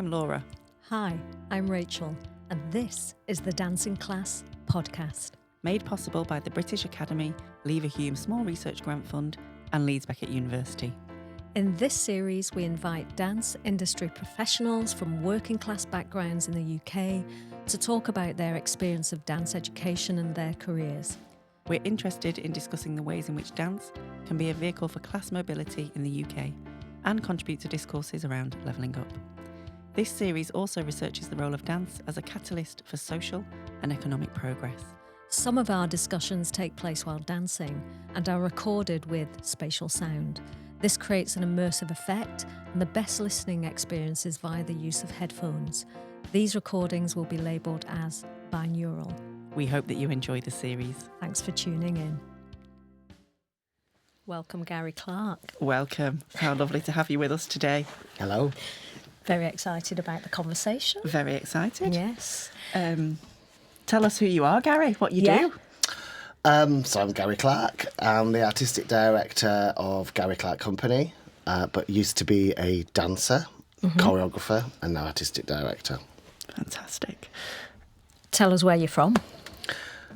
I'm Laura. Hi, I'm Rachel, and this is the Dancing Class podcast. Made possible by the British Academy, Leverhulme Small Research Grant Fund and Leeds Beckett University. In this series, we invite dance industry professionals from working class backgrounds in the UK to talk about their experience of dance education and their careers. We're interested in discussing the ways in which dance can be a vehicle for class mobility in the UK and contribute to discourses around levelling up. This series also researches the role of dance as a catalyst for social and economic progress. Some of our discussions take place while dancing and are recorded with spatial sound. This creates an immersive effect, and the best listening experience is via the use of headphones. These recordings will be labelled as binaural. We hope that you enjoy the series. Thanks for tuning in. Welcome, Gary Clarke. Welcome. How lovely to have you with us today. Hello. Very excited about the conversation. Very excited. Yes. Tell us who you are, Gary, what you do. So I'm Gary Clarke. I'm the artistic director of Gary Clarke Company, but used to be a dancer, choreographer, and now artistic director. Fantastic. Tell us where you're from.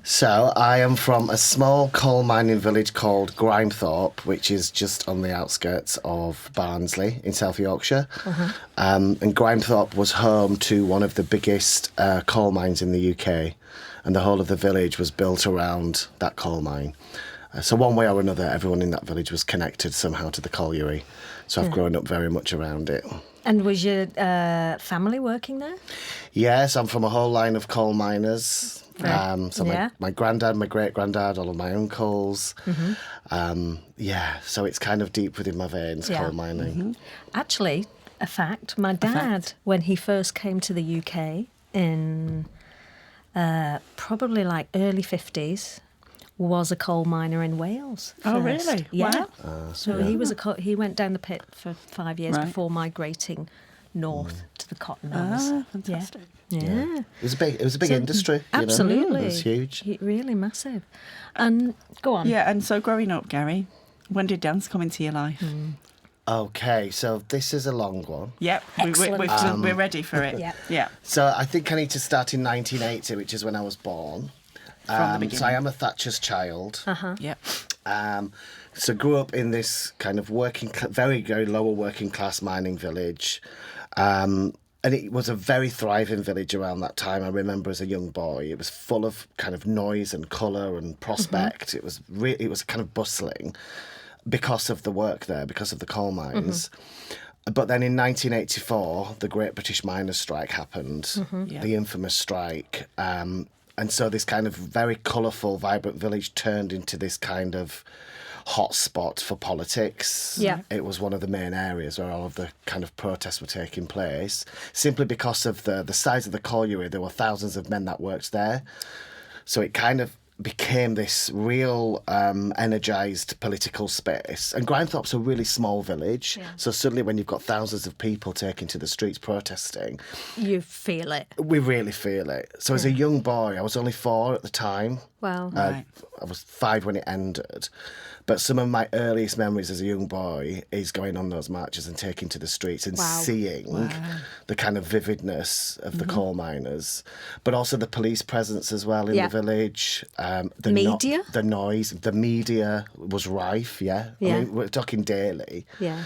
So I am from a small coal mining village called Grimethorpe, which is just on the outskirts of Barnsley in South Yorkshire. And Grimethorpe was home to one of the biggest coal mines in the UK, and the whole of the village was built around that coal mine. So one way or another, everyone in that village was connected somehow to the colliery. So I've grown up very much around it. And was your family working there? Yes, I'm from a whole line of coal miners. My granddad, my great-granddad, all of my uncles. So it's kind of deep within my veins, coal mining. Actually, a fact, my dad, when he first came to the UK in probably like early 50s, was a coal miner in Wales. Oh, first. really? Yeah. Wow. He went down the pit for 5 years before migrating north to the cotton mills. Ah, fantastic. Yeah. It was a big industry. Absolutely. You know? It was huge. Really massive. And go on. Yeah, and so growing up, Gary, when did dance come into your life? Okay, so this is a long one. Yep, we're ready for it. Yeah. So I think I need to start in 1980, which is when I was born. From the beginning. So I am a Thatcher's child. Yep. So grew up in this kind of very, very lower working class mining village. And it was a very thriving village around that time. I remember as a young boy, it was full of kind of noise and colour and prospect. It was kind of bustling because of the work there, because of the coal mines. But then in 1984, the Great British Miners' Strike happened, the infamous strike. And so this kind of very colourful, vibrant village turned into this kind of hotspot for politics. Yeah. It was one of the main areas where all of the kind of protests were taking place. Simply because of the size of the colliery, there were thousands of men that worked there. So it kind of became this real energised political space. And Grimethorpe's a really small village, so suddenly when you've got thousands of people taking to the streets protesting, You feel it. we really feel it. So as a young boy, I was only 4 at the time. Wow. I was 5 when it ended. But some of my earliest memories as a young boy is going on those marches and taking to the streets and seeing the kind of vividness of the coal miners, but also the police presence as well in the village. The Media? The noise. The media was rife, I mean, we're talking daily. Yeah.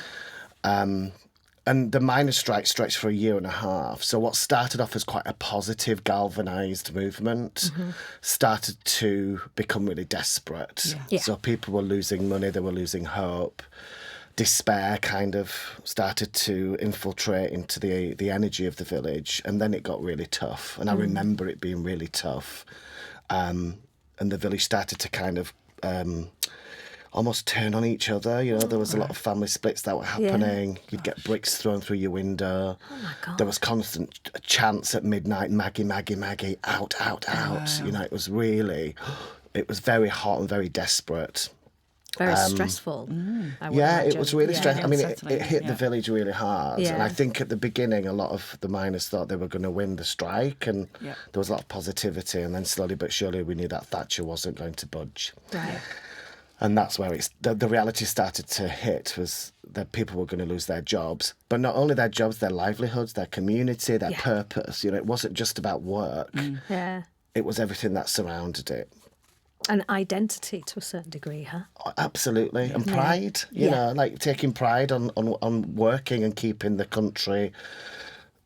And the miners' strike stretched for a year and a half. So what started off as quite a positive, galvanised movement started to become really desperate. Yeah. So people were losing money, they were losing hope. Despair kind of started to infiltrate into the energy of the village. And then it got really tough. And I remember it being really tough. And the village started to kind of almost turn on each other. You know, there was a lot of family splits that were happening. You'd get bricks thrown through your window. Oh my God. There was constant chants at midnight, Maggie, Maggie, Maggie, out, out, out. You know, it was very hot and very desperate. Very stressful. I would Yeah, imagine. it was really stressful. I mean, unsettling, it hit the village really hard. Yeah. And I think at the beginning, a lot of the miners thought they were going to win the strike. And there was a lot of positivity. And then slowly but surely, we knew that Thatcher wasn't going to budge. Right. And that's where the reality started to hit, was that people were going to lose their jobs. But not only their jobs, their livelihoods, their community, their purpose. You know, it wasn't just about work. Yeah. It was everything that surrounded it. And identity to a certain degree, huh? Absolutely. And pride, you know, like taking pride on working and keeping the country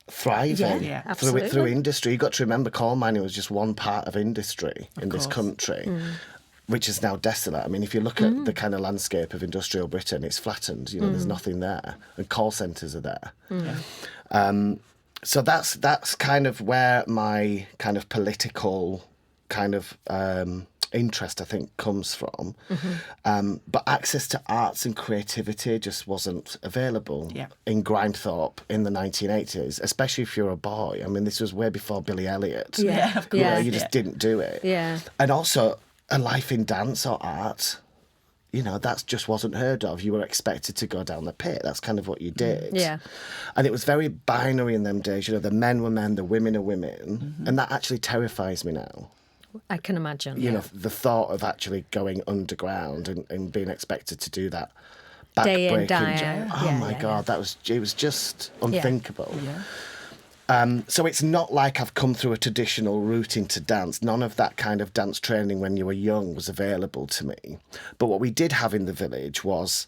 thriving through industry. You've got to remember, coal mining was just one part of industry in this country. Which is now desolate. I mean, if you look at the kind of landscape of industrial Britain, it's flattened. You know, there's nothing there, and call centres are there. So that's kind of where my kind of political kind of interest, I think, comes from. But access to arts and creativity just wasn't available in Grimethorpe in the 1980s, especially if you're a boy. I mean, this was way before Billy Elliot. Yeah, of course. You know, you just didn't do it. Yeah. And also, a life in dance or art, you know, that just wasn't heard of. You were expected to go down the pit. That's kind of what you did. Yeah. And it was very binary in them days. You know, the men were men, the women are women. And that actually terrifies me now. I can imagine. You know, the thought of actually going underground and being expected to do that. Day in, backbreaking day out. Oh, my God, it was just unthinkable. Yeah. So it's not like I've come through a traditional route into dance. None of that kind of dance training when you were young was available to me. But what we did have in the village was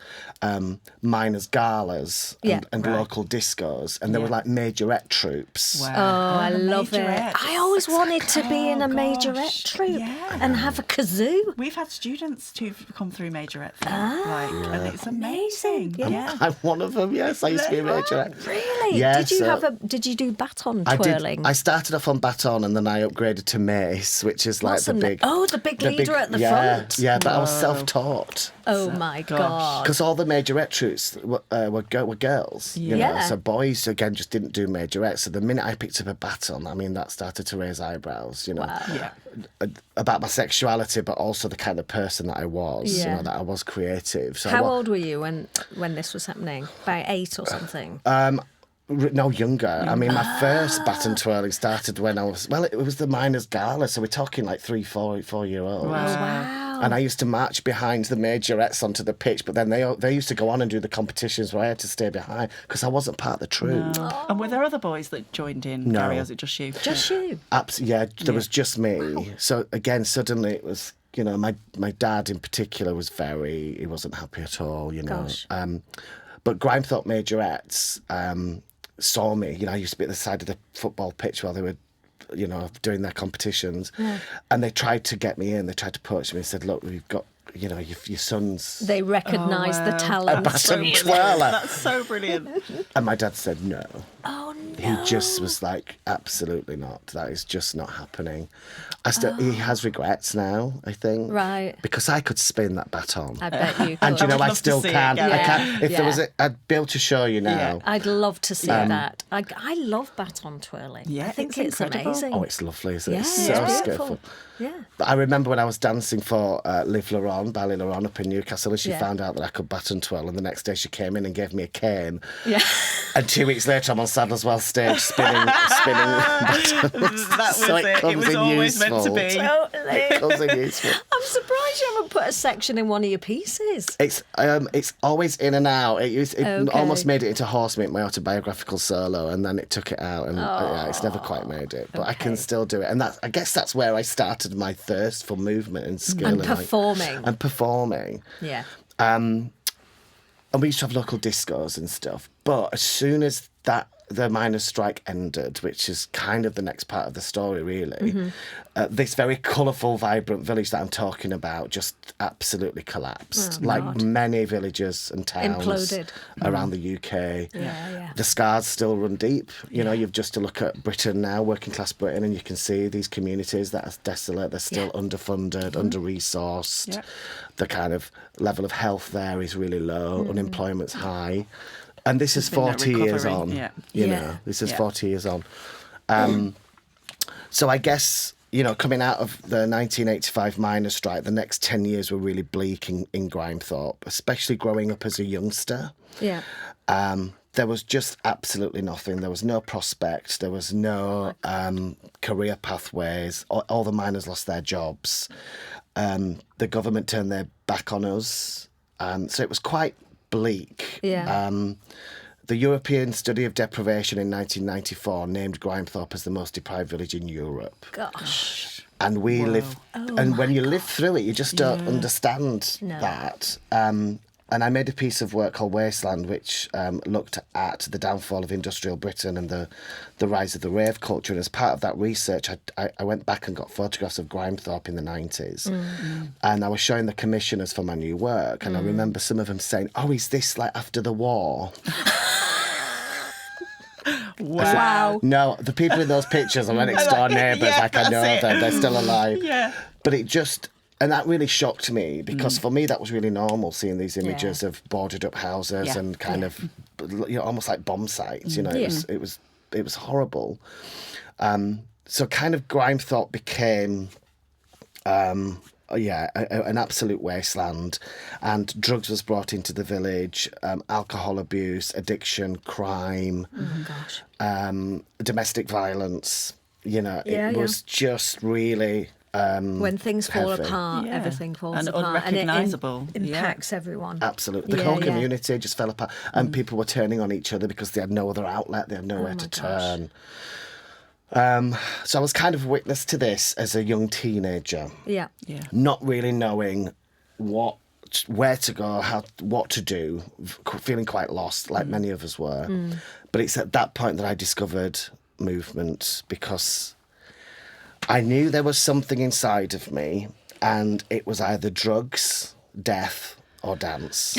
miners' galas and local discos. And there were like majorette troops. Wow. Oh, I love it. majorettes. I always wanted to be in a majorette troupe and have a kazoo. We've had students who've come through majorette thing. And it's amazing. Yeah. I'm one of them, yes. I used to be a majorette. Really? Yeah, Did you do baton I twirling? did. I started off on baton and then I upgraded to mace, which is like the big... the big leader at the front. Yeah, but I was self-taught. Oh my God. Because all the majorette troops were girls, you know. So boys, again, just didn't do majorettes. So the minute I picked up a baton, I mean, that started to raise eyebrows, you know. Wow. About my sexuality, but also the kind of person that I was, you know, that I was creative. So How old were you when this was happening? About 8 or something? No, younger. I mean, my first baton twirling started when I was... Well, it was the miners' gala, so we're talking like 3-4-year-olds. Wow. And I used to march behind the majorettes onto the pitch, but then they used to go on and do the competitions where I had to stay behind because I wasn't part of the troupe. No. And were there other boys that joined in, No. Gary, or was it just you? Just you? There was just me. Wow. So again, suddenly it was, you know, my dad in particular was he wasn't happy at all, you know. Gosh. But Grimethorpe majorettes saw me. You know, I used to be at the side of the football pitch while they were, you know, doing their competitions. And they tried to get me in. They tried to poach me and said, look, we've got, you know, your son's... They recognised the talent. A baton twirler. That's so brilliant. And my dad said no. Oh, no. He just was like, absolutely not. That is just not happening. He has regrets now, I think. Right. Because I could spin that baton. I bet you could. And you know, I love to still see it, can. Gary. I can. If there was I'd be able to show you now. Yeah. I'd love to see that. I love baton twirling. Yeah, I think it's it's incredible. amazing. Oh, it's lovely, isn't it? Yeah, It's so it's skillful. beautiful. Yeah. But I remember when I was dancing for Liv Laron, Ballet Laron up in Newcastle, and she Yeah. found out that I could baton twirl, and the next day she came in and gave me a cane. Yeah. And 2 weeks later, I'm on Sadlerswell stage spinning batons. That was So it. It comes was in always meant to useful. be. Totally. It comes in useful. I'm surprised you haven't put a section in one of your pieces. It's always in and out. It Okay. almost made it into Horse Meat, my autobiographical solo, and then it took it out, and it's never quite made it. But I can still do it, and I guess that's where I started my thirst for movement and skill And performing. and performing. Yeah. And we used to have local discos and stuff. But as soon as the miners' strike ended, which is kind of the next part of the story, really, this very colourful, vibrant village that I'm talking about just absolutely collapsed. Oh, like God. many villages and towns Imploded. around the UK. Yeah. The scars still run deep. You know, you've just to look at Britain now, working class Britain, and you can see these communities that are desolate. They're still underfunded, under-resourced. Yeah. The kind of level of health there is really low. Unemployment's high. And this is been no 40 years recovery. on. Yeah. You Yeah. know, this is Yeah. 40 years on. So I guess, you know, coming out of the 1985 miners' strike, the next 10 years were really bleak in Grimethorpe, especially growing up as a youngster. Yeah. There was just absolutely nothing. There was no prospect. There was no career pathways. All the miners lost their jobs. the government turned their back on us. So it was quite bleak. Yeah. The European Study of Deprivation in 1994 named Grimethorpe as the most deprived village in Europe. Gosh. And we live, and when you live through it, you just don't understand that. And I made a piece of work called Wasteland, which looked at the downfall of industrial Britain and the rise of the rave culture. And as part of that research, I went back and got photographs of Grimethorpe in the 90s. And I was showing the commissioners for my new work. And I remember some of them saying, "Oh, is this like after the war?" Wow. No, the people in those pictures are my next door neighbours. Yeah, I know that's it. them. They're still alive. Yeah. But it just... And that really shocked me because for me that was really normal, seeing these images of boarded up houses and kind of, almost like bomb sites. You know, it was horrible. So kind of Grimethorpe became, an absolute wasteland, and drugs was brought into the village, alcohol abuse, addiction, crime, domestic violence. You know, it was just really. When things fall heavy. apart, everything falls apart. Unrecognisable. And it impacts everyone. Absolutely. The whole community just fell apart. And people were turning on each other because they had no other outlet. They had nowhere to turn. So I was kind of witness to this as a young teenager. Yeah. Not really knowing where to go, what to do, feeling quite lost, like many of us were. But it's at that point that I discovered movement, because I knew there was something inside of me, and it was either drugs, death, or dance.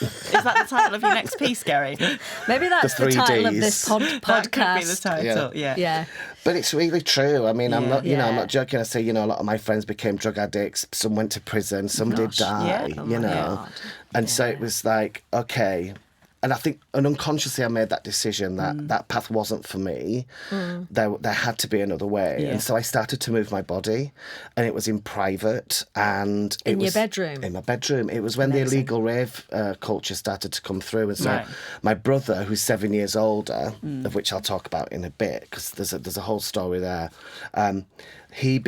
Is that the title of your next piece, Gary? Maybe that's the title of this podcast. That could be the title, yeah. But it's really true. I mean, I'm not, I'm not joking. I say, a lot of my friends became drug addicts. Some went to prison. Some did die. God. And so it was like, okay. And I think, unconsciously, I made that decision that path wasn't for me. There had to be another way. Yeah. And so I started to move my body, and it was in private. And it In was your bedroom? In my bedroom. It was when the illegal rave culture started to come through. And so my brother, who's 7 years older, of which I'll talk about in a bit, because there's a whole story there, he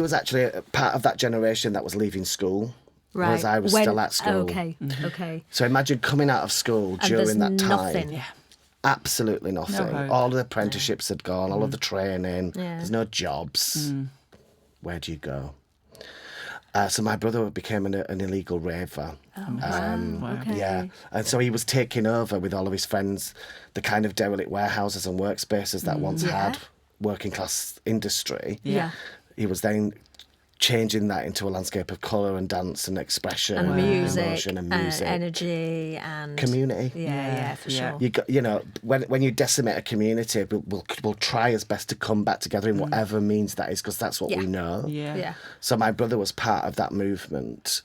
was actually a part of that generation that was leaving school. Right. Whereas I was still at school. Okay. So imagine coming out of school And during that time. nothing. Yeah. Absolutely nothing. No hope. All of the apprenticeships had gone, all of the training. Yeah. There's no jobs. Where do you go? So my brother became an illegal raver. Okay. Yeah. And so he was taking over with all of his friends the kind of derelict warehouses and workspaces that once had working class industry. Yeah. He was then changing that into a landscape of colour and dance and expression And music, emotion and music, energy and community. Yeah, for sure. You got, when you decimate a community, we'll try as best to come back together in whatever means that is, because that's what we know. Yeah. So my brother was part of that movement.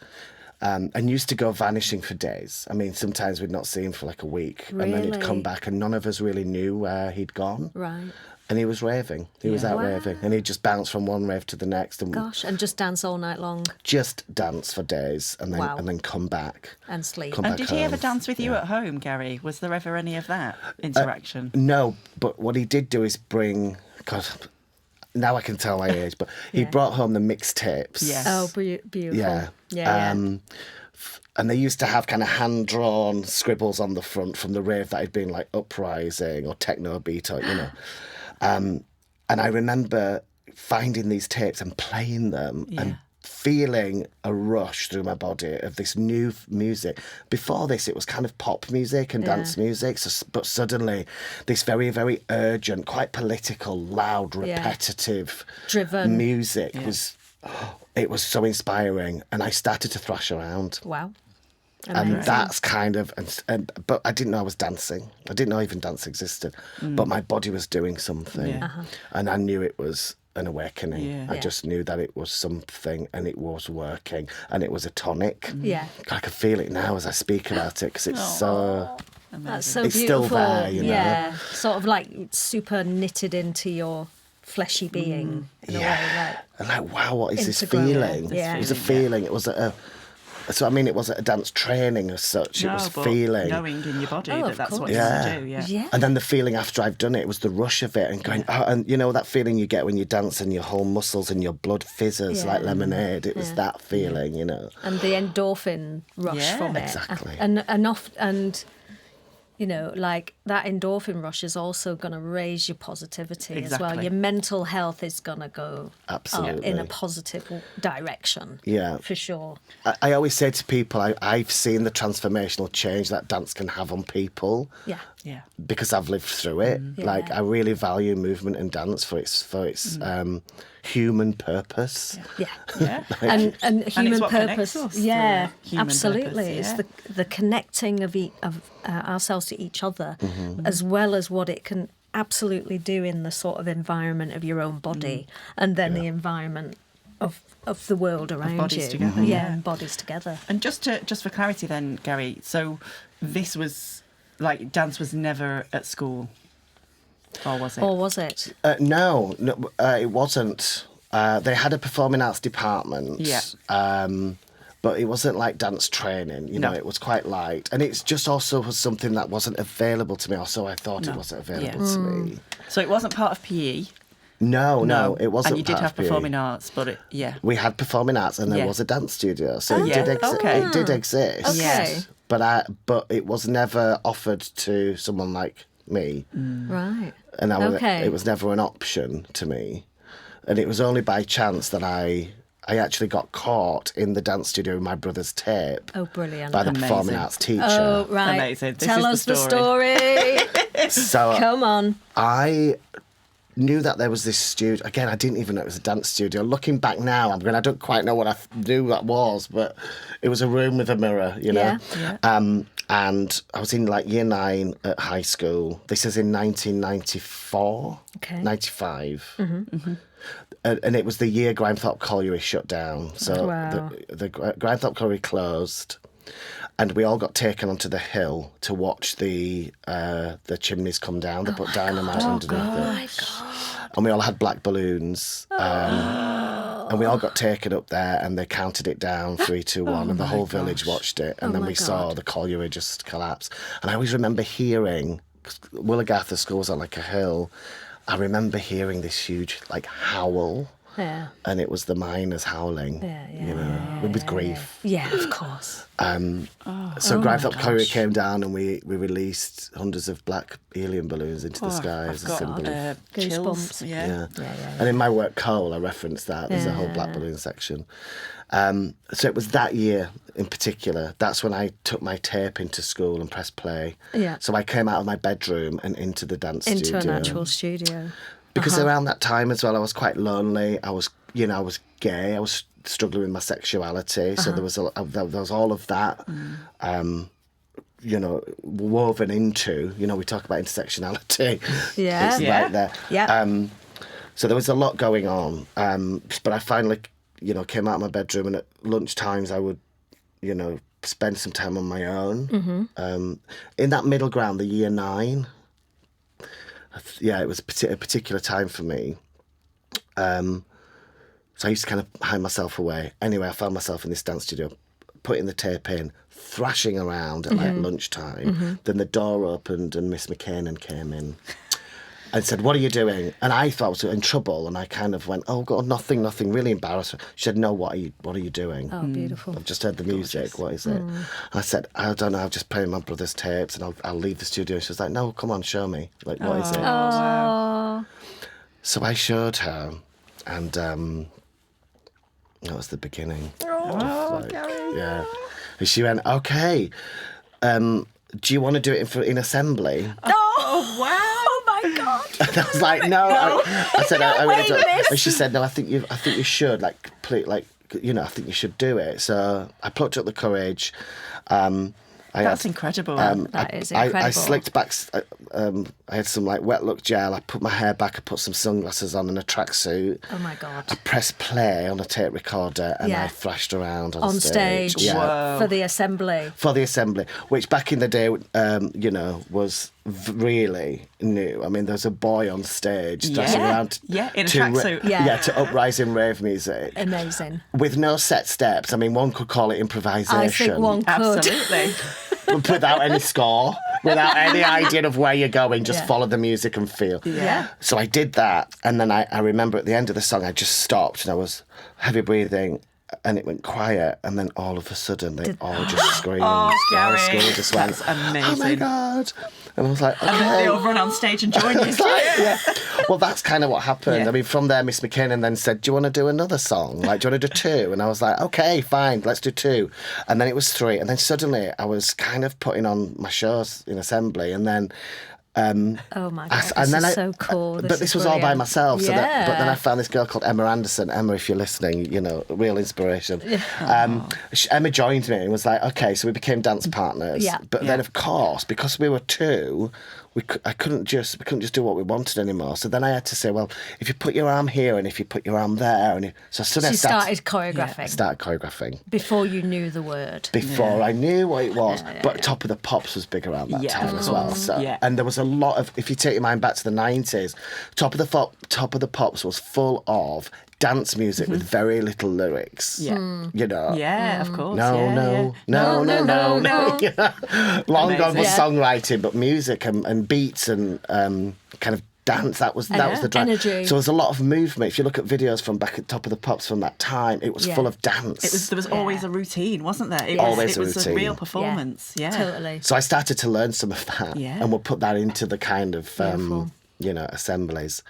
And used to go vanishing for days. I mean, sometimes we'd not see him for like a week. Really? And then he'd come back and none of us really knew where he'd gone. Right. And he was raving. He was out raving. And he'd just bounce from one rave to the next. And Gosh, and just dance all night long. Just dance for days and then come back. And sleep. Come And back did he ever home. dance with you at home, Gary? Was there ever any of that interaction? No, but what he did do is bring... God, now I can tell my age, but he brought home the mixtapes. Yes. Oh, beautiful. Yeah. And they used to have kind of hand-drawn scribbles on the front from the rave that had been like Uprising or Techno Beat or, And I remember finding these tapes and playing them and feeling a rush through my body of this new music. Before this, it was kind of pop music and dance music. But suddenly, this very, very urgent, quite political, loud, repetitive, driven music was... it was so inspiring, and I started to thrash around. Wow. Amazing. And that's kind of, but I didn't know I was dancing. I didn't know even dance existed. But my body was doing something, and I knew it was an awakening. Yeah. I just knew that it was something, and it was working, and it was a tonic. Yeah. I can feel it now as I speak about it, because it's so... That's so It's beautiful. still there, you know. Yeah. Sort of like super knitted into your fleshy being in a way. And like, wow, what is this Integral. feeling? Yeah. It was a feeling. It was So, I mean, it wasn't a dance training as such. It was but feeling. knowing in your body Oh, that of that's what course. you Yeah. want to do. Yeah. Yeah. And then the feeling after I've done it was the rush of it and going, oh, and you know that feeling you get when you dance and your whole muscles and your blood fizzes like lemonade. It was that feeling, you know. And the endorphin rush Yeah, from it. exactly. And you know, like that endorphin rush is also going to raise your positivity as well. Exactly. Your mental health is going to go up Absolutely. in a positive direction. Yeah. For sure. I always say to people, I've seen the transformational change that dance can have on people. Yeah. Yeah. Because I've lived through it. Like, Yeah. I really value movement and dance for its human purpose. Yeah. Yeah. And human what connects purpose. us Yeah, through human absolutely. purpose, It's the connecting of ourselves to each other, as well as what it can absolutely do in the sort of environment of your own body, and then the environment of the world around bodies you. together, Yeah, yeah. bodies together. And just for clarity then, Gary, so this was, like, dance was never at school, or was it? Or was it? No, it wasn't. They had a performing arts department. Yeah. But it wasn't like dance training, you know, No. it was quite light. And it's just also was something that wasn't available to me, or so I thought it No. wasn't available to me. So it wasn't part of PE? No, it wasn't. And you did part have of PE. performing arts, but We had performing arts and there Yeah. was a dance studio, so Oh, yeah. Okay. it did exist. Okay. Yes. But it was never offered to someone like me, Right. and Okay. it was never an option to me. And it was only by chance that I actually got caught in the dance studio with my brother's tape Oh, brilliant. by the Amazing. performing arts teacher. Oh, right. Amazing. This Tell is us the the story. So Come on. I knew that there was this studio. Again, I didn't even know it was a dance studio. Looking back now, I don't quite know what I knew that was, but it was a room with a mirror, you know. Yeah. And I was in like year 9 at high school. This is in 1994, Okay. 95. And it was the year Grimethorpe Colliery shut down. So Wow. the Grimethorpe Colliery closed, and we all got taken onto the hill to watch the chimneys come down. They put dynamite underneath it. And we all had black balloons. And we all got taken up there, and they counted it down 3, 2, 1, and the whole village watched it. And then my we saw God. the colliery just collapse. And I always remember hearing, 'cause Willigartha School was on like a hill. I remember hearing this huge like howl, Yeah. and it was the miners howling, you know, with grief. Yeah, of course. So Grimethorpe Colliery came down, and we released hundreds of black helium balloons into the sky as a I've symbol. got of chills. Goosebumps. Yeah. And in my work, Coal, I referenced that. There's a whole black balloon section. So it was that year in particular. That's when I took my tape into school and pressed play. Yeah. So I came out of my bedroom and into the dance Into studio. an actual studio. Because around that time as well, I was quite lonely. I was gay. I was struggling with my sexuality. So there was all of that. Woven into, we talk about intersectionality. Yeah. It's Yeah. right there. Yeah. So there was a lot going on. But I finally, came out of my bedroom, and at lunch times I would, spend some time on my own. In that middle ground, the year 9, it was a particular time for me. So I used to kind of hide myself away. Anyway, I found myself in this dance studio, putting the tape in, thrashing around at like lunchtime. Then the door opened and Miss McCain came in and said, "What are you doing?" And I thought I was in trouble, and I kind of went, "Oh God, nothing," really embarrassed. She said, "No, what are you doing?" Oh, beautiful. I've just heard the music. What is it? And I said, "I don't know. I'm just playing my brother's tapes, and I'll leave the studio." She was like, "No, come on, show me. Like, what is it?" Oh. So I showed her, and that was the beginning. Yeah. And she went, "Okay, do you want to do it in assembly?" Oh, wow. Oh my God. And I was like, "No." I said, "I really don't." miss. And she said, "No, I think you should. Like, please, like, I think you should do it." So I plucked up the courage. That's incredible. That is incredible. I slicked back. I had some like wet look gel. I put my hair back. I put some sunglasses on and a tracksuit. Oh my God. I pressed play on a tape recorder, and Yeah. I thrashed around On stage. Yeah. Whoa. For the assembly. For the assembly, which back in the day, was really new. I mean, there's a boy on stage dancing around in a tracksuit. to uprising rave music. Amazing. With no set steps. I mean, one could call it improvisation. I think one could. Absolutely. Without any score, without any idea of where you're going, just follow the music and feel. Yeah. So I did that, and then I remember at the end of the song, I just stopped and I was heavy breathing, and it went quiet, and then all of a sudden they all just screamed. Oh, The whole Gary. school just went, That's amazing. "Oh my God." And I was like, And okay. they all run on stage and join you. It's like, yeah. Well, that's kind of what happened. Yeah. I mean, from there, Miss McKinnon then said, "Do you want to do another song? Like, do you want to do 2?" And I was like, "Okay, fine, let's do 2." And then it was 3. And then suddenly I was kind of putting on my shows in assembly. And then... Oh my God, this is so cool. But this was all by brilliant. myself. So Yeah. but then I found this girl called Emma Anderson. Emma, if you're listening, you know, real inspiration. Emma joined me and was like, okay, so we became dance partners. Yeah. But then, of course, because we were 2, we couldn't just do what we wanted anymore. So then I had to say, well, if you put your arm here and if you put your arm there, and so suddenly So I you started choreographing I started choreographing. before you knew the word. Before I knew what it was, but Top of the Pops was big around that time as well. So, and there was a lot of, if you take your mind back to the 90s, Top of the Pops was full of dance music with very little lyrics. Yeah. You know. Yeah, of course. No. You know, long gone was Yeah. songwriting, but music and beats and kind of dance. That was the drive. Energy. So there's a lot of movement. If you look at videos from back at Top of the Pops from that time, it was full of dance. There was always a routine, wasn't there? It Always a was a routine. real performance. Yeah. Totally. So I started to learn some of that, and we'll put that into the kind of assemblies.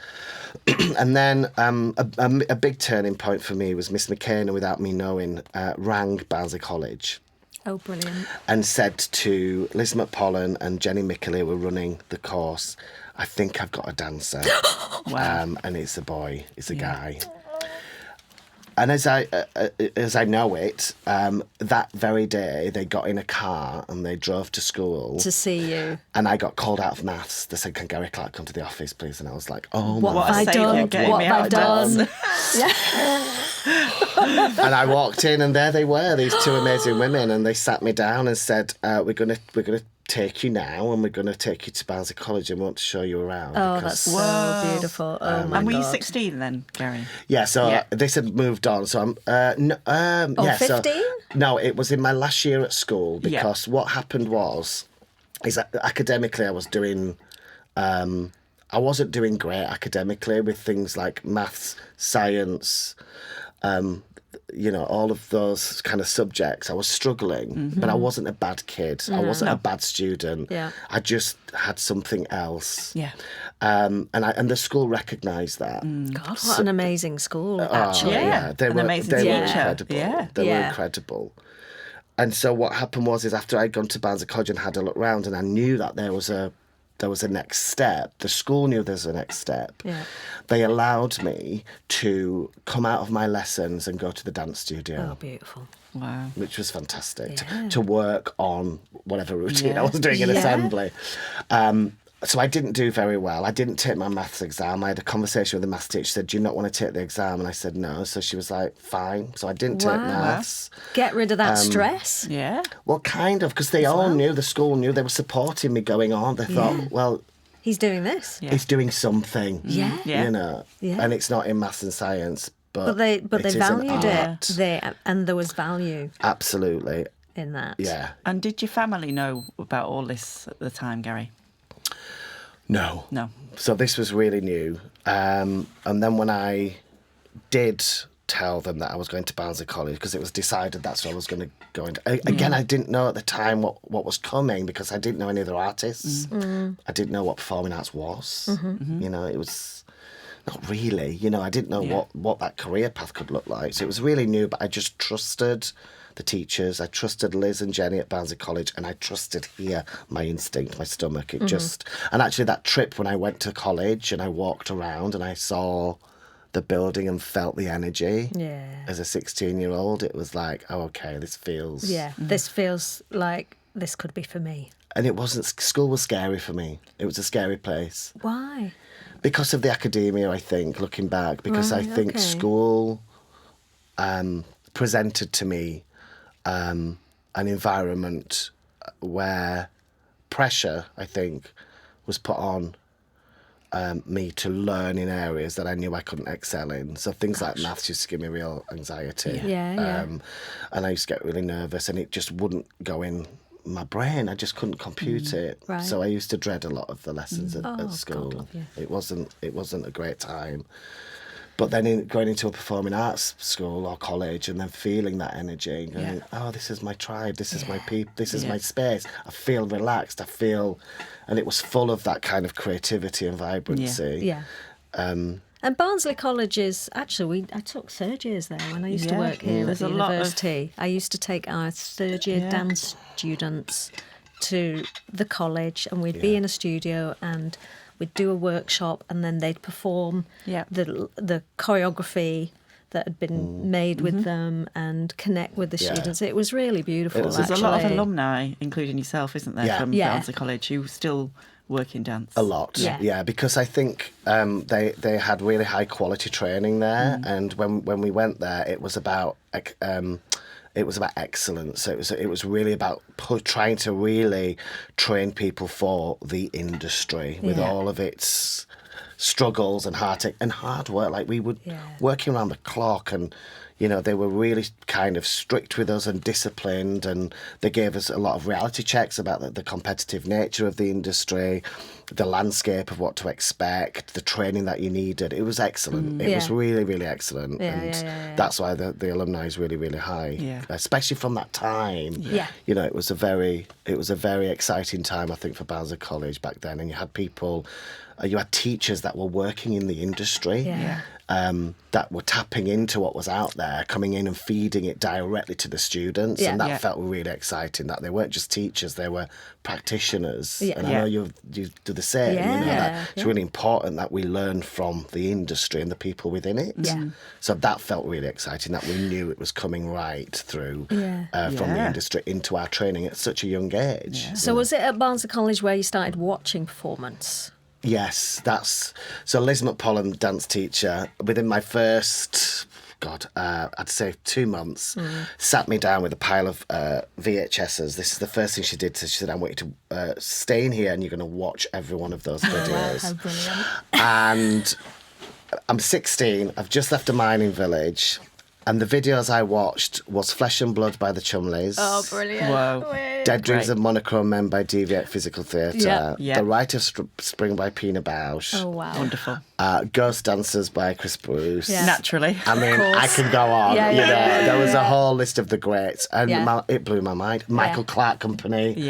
And then a big turning point for me was Miss McKenna, without me knowing, rang Beckett College. Oh, brilliant. And said to Liz McPollen and Jenny Mickley, were running the course, "I think I've got a dancer." Wow. And it's a boy, it's a guy. And as I know it, that very day they got in a car and they drove to school. To see you. And I got called out of maths. They said, "Can Gary Clarke come to the office, please?" And I was like, "Oh What my have I saviour, done? getting What me have I out of done? maths. And I walked in, and there they were, these 2 amazing women, and they sat me down and said, "We're gonna take you now, and we're gonna take you to Beckett College, and we want to show you around." Oh, that's so beautiful. Oh, my And were you God. 16 then, Gary? Yeah, so this had moved on. So I'm 15? No, it was in my last year at school, because what happened is that academically I was doing. I wasn't doing great academically with things like maths, science, all of those kind of subjects. I was struggling, but I wasn't a bad kid. I wasn't a bad student. Yeah. I just had something else. Yeah. And the school recognised that. God, what an amazing school, actually. Yeah. They An were amazing they were teacher. incredible. Yeah. They were Yeah. incredible. And so what happened was after I'd gone to Beckett College and had a look round, and I knew that there was a next step. The school knew there was a next step. Yeah. They allowed me to come out of my lessons and go to the dance studio. Oh, beautiful. Wow. Which was fantastic Yeah. to work on whatever routine I was doing in Yeah. assembly. So I didn't do very well. I didn't take my maths exam. I had a conversation with the maths teacher. She said, "Do you not want to take the exam?" And I said, "No." So she was like, "Fine." So I didn't take Wow. maths. Get rid of that stress. Yeah. Well, kind of, because they all knew, the school knew, they were supporting me going on. They thought, well, He's doing this. Yeah. he's doing something. Yeah. Yeah. You know, Yeah. and it's not in maths and science, But they it is an valued art. it. And there was value Absolutely. in that. Yeah. And did your family know about all this at the time, Gary? No. No. So this was really new. And then when I did tell them that I was going to Beckett College, because it was decided that's where I was going to go into. Again, I didn't know at the time what was coming, because I didn't know any other artists. I didn't know what performing arts was. You know, it was not really. You know, I didn't know what that career path could look like. So it was really new, but I just trusted the teachers. I trusted Liz and Jenny at Beckett College, and I trusted my instinct, my stomach. It just... And actually that trip when I went to college and I walked around and I saw the building and felt the energy. Yeah. As a 16-year-old, it was like, oh, okay, this feels... Yeah. This feels like this could be for me. And it wasn't... School was scary for me. It was a scary place. Why? Because of the academia, I think, looking back. Because I Right, think okay. school presented to me an environment where pressure, I think, was put on me to learn in areas that I knew I couldn't excel in. So things like maths used to give me real anxiety. Yeah. And I used to get really nervous, and it just wouldn't go in my brain. I just couldn't compute it. Right. So I used to dread a lot of the lessons at school. God love you. It wasn't a great time. But then going into a performing arts school or college and then feeling that energy, going, oh, this is my tribe, this is my people, this is my space. I feel relaxed, and it was full of that kind of creativity and vibrancy. Yeah. And Barnsley College is, actually, I took third years there when I used to work here at the university. I used to take our third year dance students to the college, and we'd be in a studio and we'd do a workshop, and then they'd perform the choreography that had been made with them and connect with the students. It was really beautiful. There's a lot of alumni, including yourself, isn't there, from Barnsley College, who still work in dance? A lot, because I think they had really high quality training there, and when we went there, it was about excellence. It was really about trying to really train people for the industry with all of its struggles and heartache and hard work. Like we would working around the clock, and they were really kind of strict with us and disciplined, and they gave us a lot of reality checks about the competitive nature of the industry, the landscape of what to expect, the training that you needed. It was excellent. It was really, really excellent. That's why the alumni is really, really high, especially from that time. It was a very exciting time, I think, for Barnsley College back then. And you had people, you had teachers that were working in the industry. That were tapping into what was out there, coming in and feeding it directly to the students, and that felt really exciting. That they weren't just teachers; they were practitioners. And I know you do the same. It's really important that we learn from the industry and the people within it. So that felt really exciting. That we knew it was coming right through from the industry into our training at such a young age. So was it at Barnsley College where you started watching performance? Yes, so Liz McPollan, dance teacher, within my first, I'd say 2 months, sat me down with a pile of VHSs. This is the first thing she did. So she said, I want you to stay in here and you're going to watch every one of those videos. How brilliant. And I'm 16, I've just left a mining village. And the videos I watched was Flesh and Blood by the Chumleys. Oh, brilliant. Whoa. Dead Dreams of Monochrome Men by Deviate Physical Theatre. The Rite of Spring by Pina Bausch. Oh, wow. Wonderful. Ghost Dancers by Chris Bruce. Naturally. I mean, I can go on. There was a whole list of the greats, and it blew my mind. Michael Clarke Company.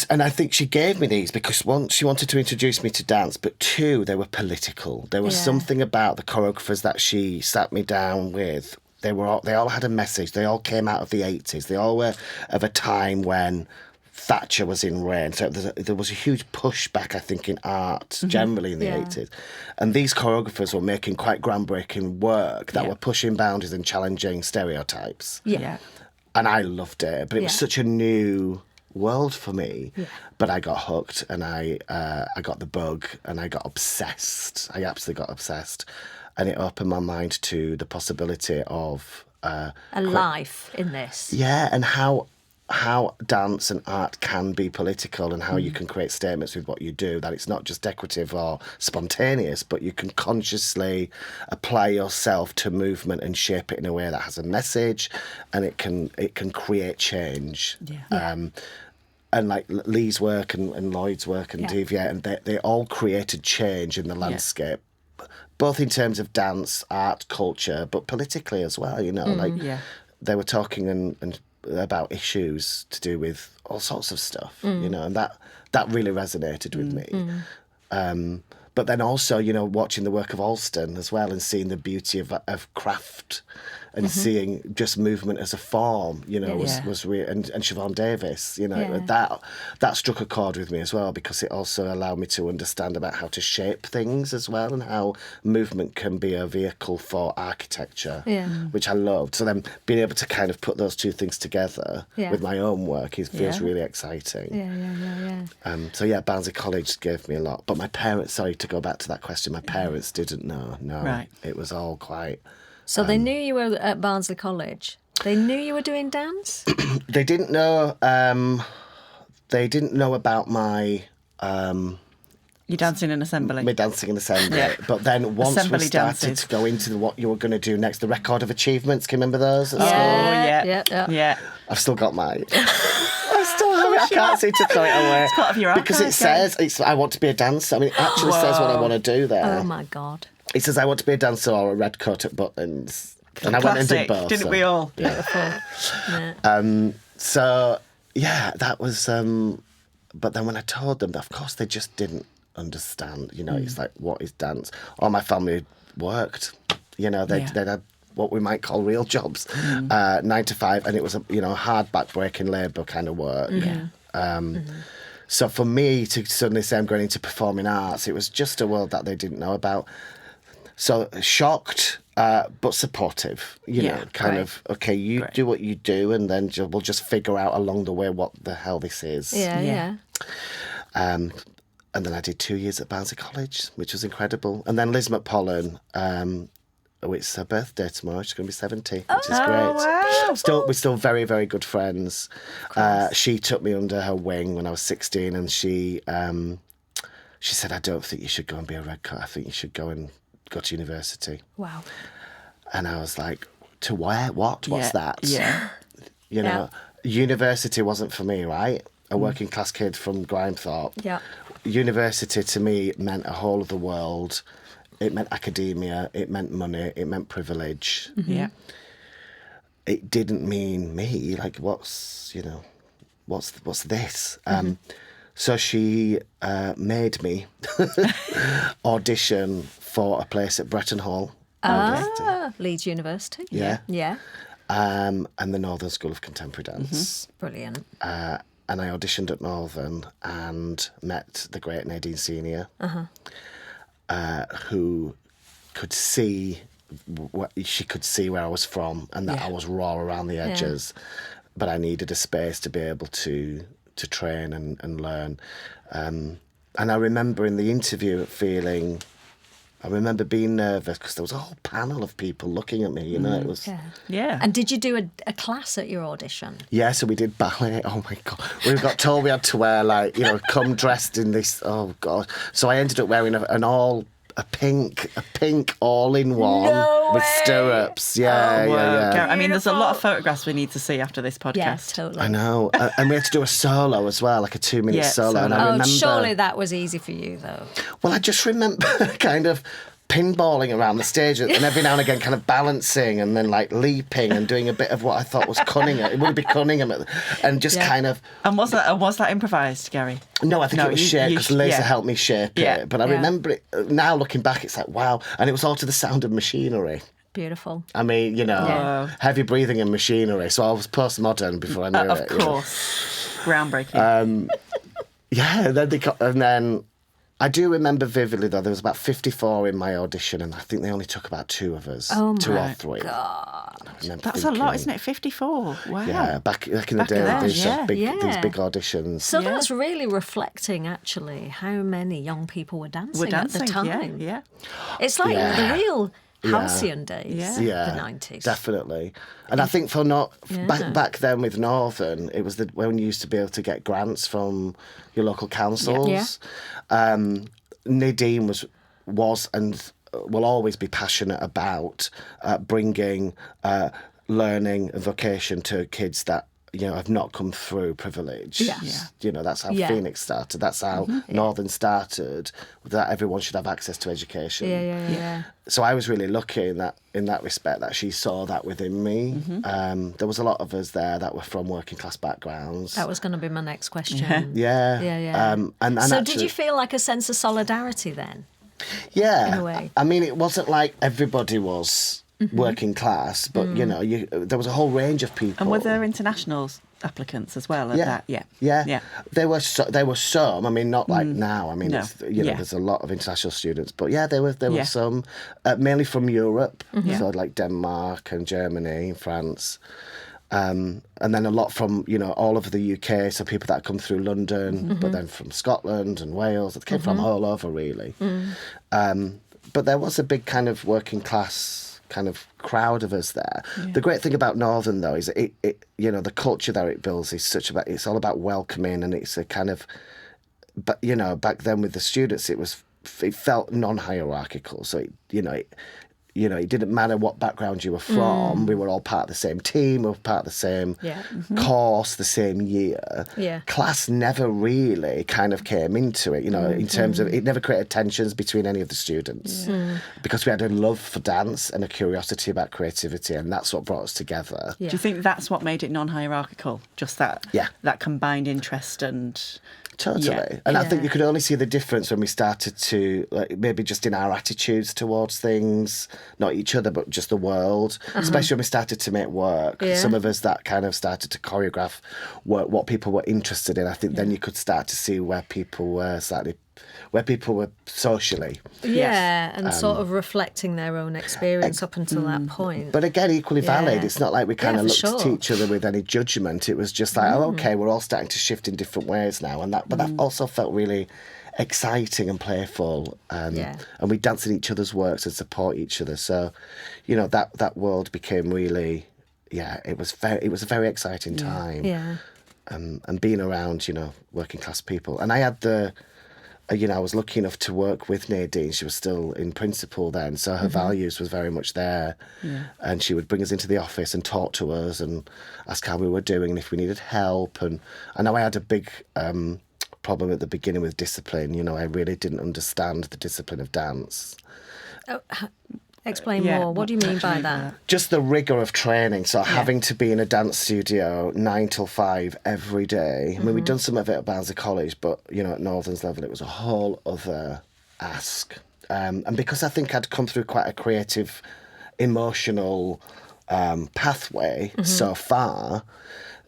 And I think she gave me these because, one, she wanted to introduce me to dance, but two, they were political. There was something about the choreographers that she sat me down with. They all had a message. They all came out of the 80s. They all were of a time when Thatcher was in reign. So there was a huge pushback, I think, in art generally in the 80s. And these choreographers were making quite groundbreaking work that were pushing boundaries and challenging stereotypes. And I loved it. But it was such a new world for me, but I got hooked, and I got the bug, and I got obsessed. I absolutely got obsessed, and it opened my mind to the possibility of a life in this. And how dance and art can be political, and how you can create statements with what you do, that it's not just decorative or spontaneous, but you can consciously apply yourself to movement and shape it in a way that has a message, and it can create change. And like Lee's work and Lloyd's work and Deviate, and they all created change in the landscape, both in terms of dance, art, culture, but politically as well. They were talking and about issues to do with all sorts of stuff, and that really resonated with me. But then also, watching the work of Alston as well, and seeing the beauty of craft, and seeing just movement as a form, was real. And Siobhan Davis, that struck a chord with me as well, because it also allowed me to understand about how to shape things as well, and how movement can be a vehicle for architecture, which I loved. So then being able to kind of put those two things together with my own work feels really exciting. So Barnsley College gave me a lot. But my parents, sorry to go back to that question, my parents didn't know. No, right. It was all quite... So they knew you were at Barnsley College? They knew you were doing dance? They didn't know they didn't know about my You're dancing in assembly. me dancing in assembly. Yeah. But then once Assembly we started dances. to go into what you were going to do next, the record of achievements, can you remember those at Oh, school? yeah. I've still got mine. I still have it. I can't seem to throw it away. It's part of your because it archive, says, I want to be a dancer. I mean, it actually says what I want to do there. Oh my God. It says I want to be a dancer or a red coat at Buttons. And I went and did both. Didn't so. we all? Beautiful. Yeah. So, yeah, that was... but then when I told them, of course, they just didn't understand. You know, it's like, what is dance? All my family worked. You know, they'd had what we might call real jobs, 9 to 5, and it was, hard back-breaking labour kind of work. So for me to suddenly say I'm going into performing arts, it was just a world that they didn't know about. So shocked, but supportive, you know, kind of, okay, you do what you do, and then we'll just figure out along the way what the hell this is. Yeah. And then I did 2 years at Barnsley College, which was incredible. And then Liz McPollen, it's her birthday tomorrow. She's going to be 70, which is great. Wow. We're still very, very good friends. She took me under her wing when I was 16, and she said, I don't think you should go and be a red coat. I think you should go to university. Wow. And I was like, to where? What? What's that? Yeah. You know, university wasn't for me, right? A working class kid from Grimethorpe. Yeah. University to me meant a whole other world. It meant academia. It meant money. It meant privilege. Yeah. It didn't mean me. Like, what's this? So she made me audition for a place at Bretton Hall. Leeds University. Yeah. Yeah. And the Northern School of Contemporary Dance. Brilliant. And I auditioned at Northern and met the great Nadine Senior, who could see she could see where I was from and that I was raw around the edges, but I needed a space to be able to train and learn. And I remember in the interview I remember being nervous because there was a whole panel of people looking at me, you know, it was... Yeah. And did you do a class at your audition? Yeah, so we did ballet. Oh, my God. We got told we had to wear, come dressed in this... Oh, God. So I ended up wearing a pink all-in-one with stirrups. Yeah. I mean, there's a lot of photographs we need to see after this podcast. Yeah, totally. I know. And we had to do a solo as well, like a 2-minute solo. And I remember... surely that was easy for you, though. Well, I just remember kind of pinballing around the stage and every now and again kind of balancing and then leaping and doing a bit of what I thought was Cunningham. It would be Cunningham and just kind of... And was that improvised, Gary? No, I think it was shaped because Lisa helped me shape it. But I remember it, now looking back, it's like, wow. And it was all to the sound of machinery. Beautiful. I mean, heavy breathing and machinery. So I was postmodern before I knew it. Of course. Groundbreaking. And then I do remember vividly, though, there was about 54 in my audition, and I think they only took about 2 of us. Oh, 2 my or 3. God. That's a lot, isn't it? 54. Wow. Yeah, back in the day, then, these big Yeah. auditions. So that's really reflecting, actually, how many young people were dancing, at the time. Yeah. It's like the real halcyon days, the 90s. Definitely. And I think back then with Northern, it was when you used to be able to get grants from your local councils. Nadine was and will always be passionate about bringing learning and vocation to kids that have not come through privilege. That's how Phoenix started. That's how Northern started. That everyone should have access to education. Yeah. So I was really lucky in that respect that she saw that within me. There was a lot of us there that were from working class backgrounds. That was going to be my next question. Yeah. And so actually, did you feel like a sense of solidarity then? Yeah. In a way. I mean, it wasn't like everybody was working class, but there was a whole range of people. And were there international applicants as well? Yeah. There were some. I mean, not like now. I mean, there's a lot of international students, but there were some, mainly from Europe, so like Denmark and Germany, France. And then a lot from, all over the UK, so people that come through London, but then from Scotland and Wales. It came from all over, really. But there was a big kind of working class kind of crowd of us there. The great thing about Northern, though, is it the culture that it builds is it's all about welcoming, and it's a kind of, but back then with the students, it felt non-hierarchical. So it didn't matter what background you were from. We were all part of the same team. We were part of the same course, the same year. Yeah. Class never really kind of came into it, in terms of, it never created tensions between any of the students. Because we had a love for dance and a curiosity about creativity, and that's what brought us together. Do you think that's what made it non-hierarchical? Just that combined interest and... Totally. And I think you could only see the difference when we started to, maybe just in our attitudes towards things, not each other, but just the world, especially when we started to make work. Yeah. Some of us that kind of started to choreograph what people were interested in. I think then you could start to see where people were socially. Yeah, and sort of reflecting their own experience up until that point. But again, equally valid. It's not like we kind of looked for at each other with any judgment. It was just like, okay, we're all starting to shift in different ways now. And that also felt really exciting and playful. And we danced in each other's works and support each other. So, that world became really, it was a very exciting time. Yeah. And being around, working class people. And I had I was lucky enough to work with Nadine. She was still in principal then, so her values was very much there. Yeah. And she would bring us into the office and talk to us and ask how we were doing and if we needed help. And I know I had a big problem at the beginning with discipline. I really didn't understand the discipline of dance. Oh, explain more. What do you mean by that? Just the rigour of training. So having to be in a dance studio 9 till 5 every day. I mean, we'd done some of it at Barnsley College, but, at Northern's level, it was a whole other ask. And because I think I'd come through quite a creative, emotional pathway so far,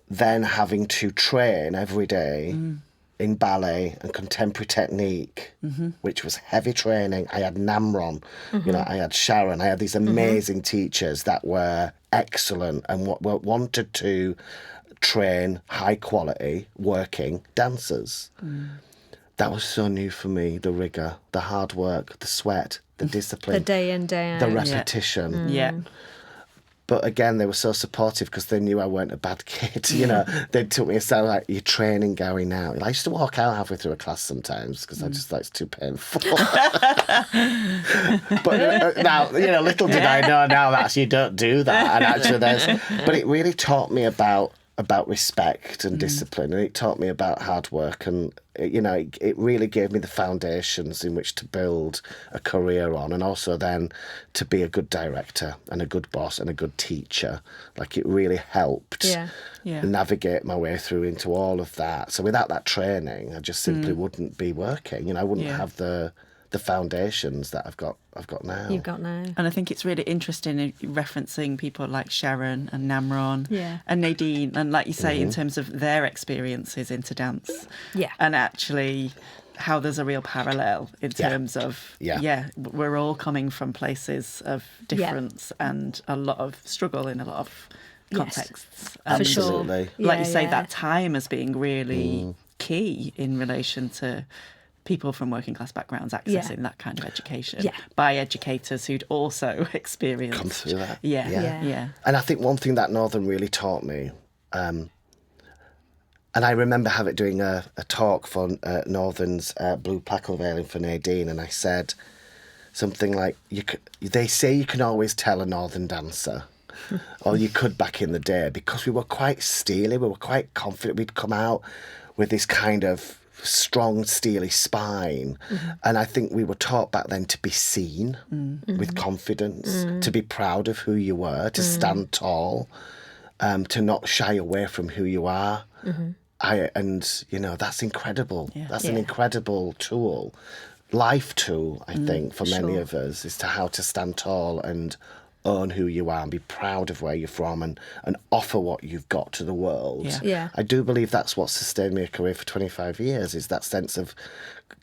then having to train every day in ballet and contemporary technique, which was heavy training. I had Namron, I had Sharon, I had these amazing teachers that were excellent and wanted to train high quality working dancers. That was so new for me, the rigour, the hard work, the sweat, the discipline. The day in, day out. The repetition. Yeah. But again, they were so supportive because they knew I weren't a bad kid. They took me aside like, "You're training, Gary, now." I used to walk out halfway through a class sometimes because I just it's too painful. But now, little did I know now that you don't do that. And actually, but it really taught me about respect and discipline, and it taught me about hard work, and it really gave me the foundations in which to build a career on, and also then to be a good director and a good boss and a good teacher. It really helped navigate my way through into all of that. So without that training, I just simply wouldn't be working. I wouldn't have the foundations that I've got now. You've got now. And I think it's really interesting in referencing people like Sharon and Namron and Nadine, and like you say, in terms of their experiences into dance. Yeah. And actually how there's a real parallel in terms of, we're all coming from places of difference and a lot of struggle in a lot of contexts. For sure. Like you say, that time as being really key in relation to people from working class backgrounds accessing that kind of education by educators who'd also experienced. Come through that. Yeah. And I think one thing that Northern really taught me, and I remember doing a talk for Northern's Blue Plaque unveiling for Nadine, and I said something like, they say you can always tell a Northern dancer, or you could back in the day, because we were quite steely, we were quite confident. We'd come out with this kind of strong, steely spine. And I think we were taught back then to be seen with confidence, to be proud of who you were, to stand tall, to not shy away from who you are. That's incredible. That's an incredible tool, life tool, I think, for many of us, is to how to stand tall and own who you are and be proud of where you're from and offer what you've got to the world. I do believe that's what sustained me a career for 25 years, is that sense of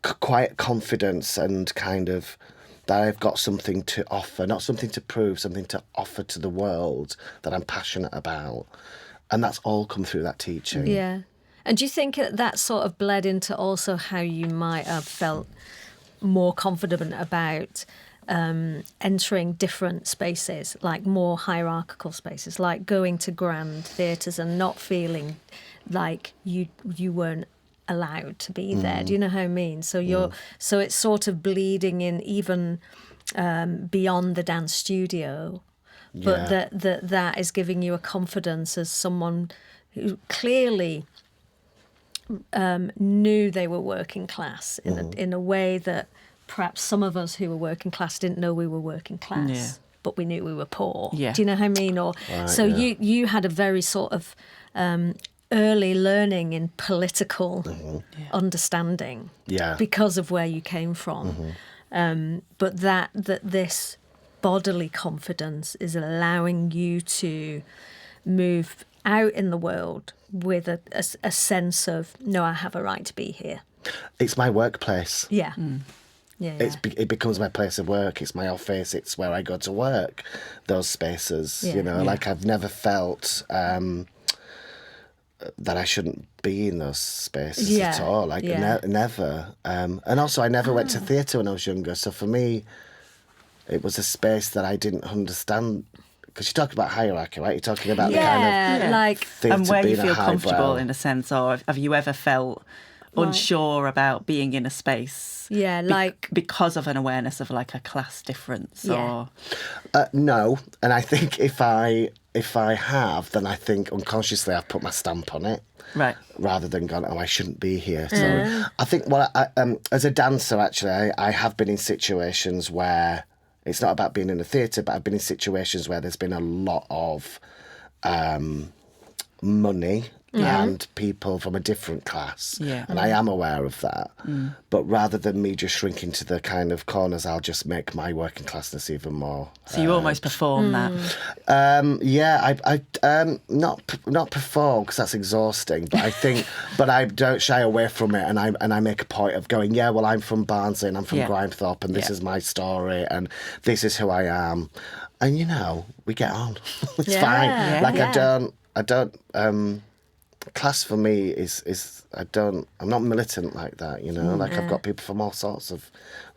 quiet confidence and kind of that I've got something to offer, not something to prove, something to offer to the world that I'm passionate about. And that's all come through that teaching. Yeah. And do you think that sort of bled into also how you might have felt more confident about entering different spaces, like more hierarchical spaces, like going to grand theatres and not feeling like you weren't allowed to be there. Do you know how I mean? So so it's sort of bleeding in even beyond the dance studio, but that is giving you a confidence as someone who clearly knew they were working class in a way that perhaps some of us who were working class didn't know we were working class, but we knew we were poor. Yeah. Do you know what I mean? Or you had a very sort of early learning in political understanding because of where you came from. But that this bodily confidence is allowing you to move out in the world with a sense of, no, I have a right to be here. It's my workplace. Yeah. It becomes my place of work. It's my office. It's where I go to work. Those spaces, like I've never felt that I shouldn't be in those spaces at all. Like never. And also, I never went to theatre when I was younger. So for me, it was a space that I didn't understand. Because you talk about hierarchy, right? You're talking about the kind of like and where you feel comfortable in a sense, or have you ever felt unsure about being in a space? Yeah, like because of an awareness of like a class difference, or no. And I think if I have, then I think unconsciously I've put my stamp on it, right? Rather than gone, I shouldn't be here. So I think as a dancer, actually, I have been in situations where it's not about being in a theatre, but I've been in situations where there's been a lot of money and people from a different class. Yeah. And I am aware of that. But rather than me just shrinking to the kind of corners, I'll just make my working classness even more. So you almost perform that? I not perform because that's exhausting, but I think, but I don't shy away from it, and I make a point of going, well, I'm from Barnsley and I'm from Grimethorpe, and this is my story, and this is who I am, and we get on. It's fine. I don't. Class for me is I'm not militant like that, like I've got people from all sorts of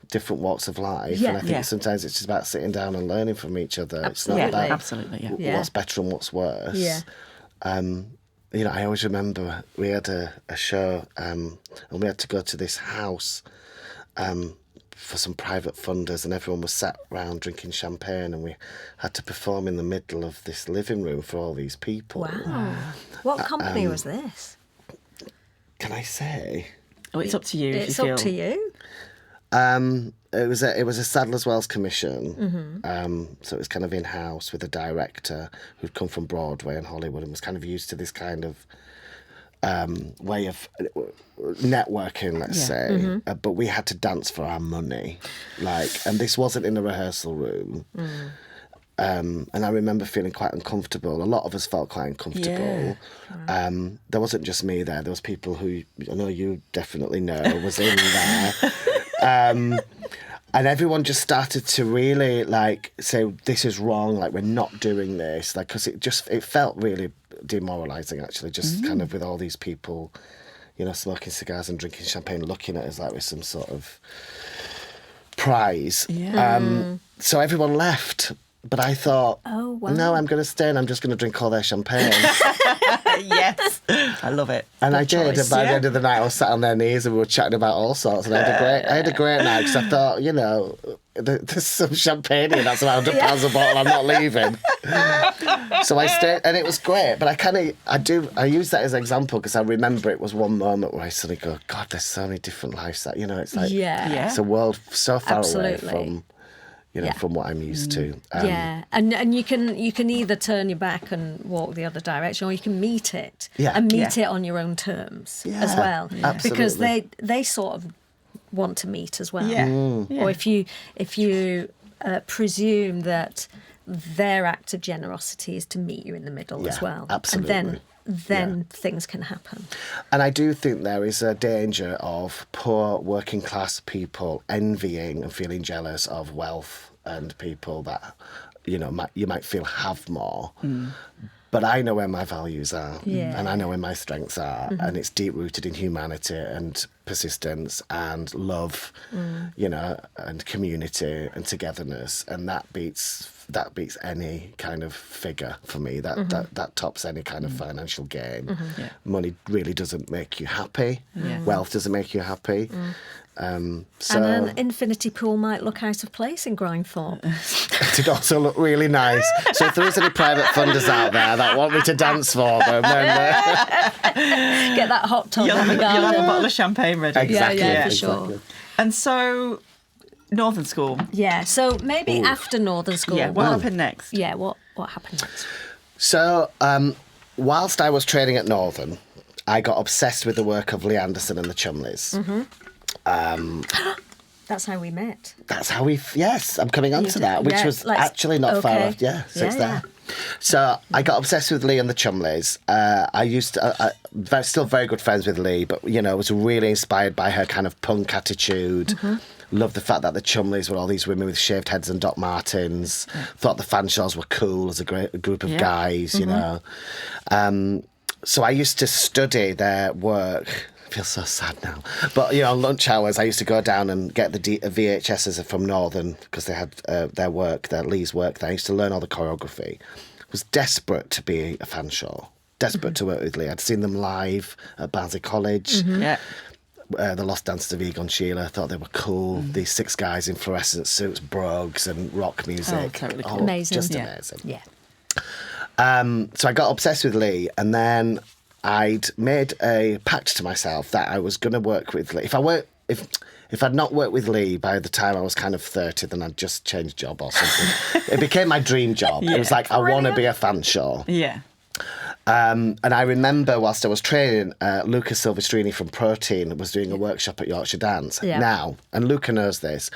different walks of life, and I think sometimes it's just about sitting down and learning from each other. It's not about what's better and what's worse. I always remember we had a show and we had to go to this house for some private funders, and everyone was sat round drinking champagne, and we had to perform in the middle of this living room for all these people. Wow. What company was this? Can I say? Oh, it's up to you. It's up to you. It was a Sadler's Wells commission, so it was kind of in-house with a director who'd come from Broadway and Hollywood and was kind of used to this kind of way of networking, let's say, but we had to dance for our money, and this wasn't in a rehearsal room. And I remember feeling quite uncomfortable. A lot of us felt quite uncomfortable. There wasn't just me there. There was people who I know you definitely know was in there. And everyone just started to really say, this is wrong, we're not doing this, because it felt really demoralising, actually, just kind of with all these people, smoking cigars and drinking champagne, looking at us like we're some sort of prize. So everyone left. But I thought, no, I'm going to stay and I'm just going to drink all their champagne. Yes, I love it. And I did. And by the end of the night, I was sat on their knees and we were chatting about all sorts. And I had a great night because I thought, there's some champagne here. That's about £100 a bottle. I'm not leaving. So I stayed, and it was great. But I use that as an example because I remember it was one moment where I suddenly go, God, there's so many different lives that it's like it's a world so far away from. From what I'm used to. And you can either turn your back and walk the other direction, or you can meet it and meet it on your own terms as well. Absolutely. Because they sort of want to meet as well. Or if you presume that their act of generosity is to meet you in the middle as well. Absolutely. And then things can happen. And I do think there is a danger of poor working class people envying and feeling jealous of wealth and people that you might feel have more. But I know where my values are, Yeah. and I know where my strengths are, and it's deep rooted in humanity and persistence and love, you know, and community and togetherness, and that beats any kind of figure for me. That tops any kind of financial gain. Yeah. Money really doesn't make you happy. Yeah. Wealth doesn't make you happy. So And an infinity pool might look out of place in Grimethorpe. it'd also look really nice. So if there is any private funders out there that want me to dance for them, then Get that hot tub You'll on the have a garden. bottle of champagne ready. exactly, yeah, for exactly. sure. And so, Northern School. Yeah, so maybe after Northern School. Yeah, what happened next? Yeah, what happened next? So whilst I was training at Northern, I got obsessed with the work of Lea Anderson and the Chumleys. That's how we met. That's how yes, I'm coming on to did- that, which yeah, was let's- actually not far okay. off. Yeah, so Yeah, it's there. So I got obsessed with Lee and the Chumleys. I used to, still very good friends with Lee, but, you know, was really inspired by her kind of punk attitude. Loved the fact that the Chumleys were all these women with shaved heads and Doc Martens. Thought the Fanshaws were cool as a great group of guys, you know. So I used to study their work. I feel so sad now. But, you know, lunch hours, I used to go down and get the VHSs from Northern because they had their work, their Lee's work there. I used to learn all the choreography. Was desperate to be a Fanshawe. Desperate to work with Lee. I'd seen them live at Barnsley College. Yeah. The Lost Dances of Egon Sheila. I thought they were cool. These 6 guys in fluorescent suits, brogues and rock music. Oh, totally cool. Amazing. Just Yeah. amazing. Yeah. So I got obsessed with Lee, and then I'd made a pact to myself that I was going to work with Lee. If I'd not worked with Lee by the time I was kind of 30, then I'd just change job or something. It became my dream job. It was like, I want to be a Fanshawe. Yeah. And I remember whilst I was training, Luca Silvestrini from Protein was doing a workshop at Yorkshire Dance. Yeah. Now, and Luca knows this,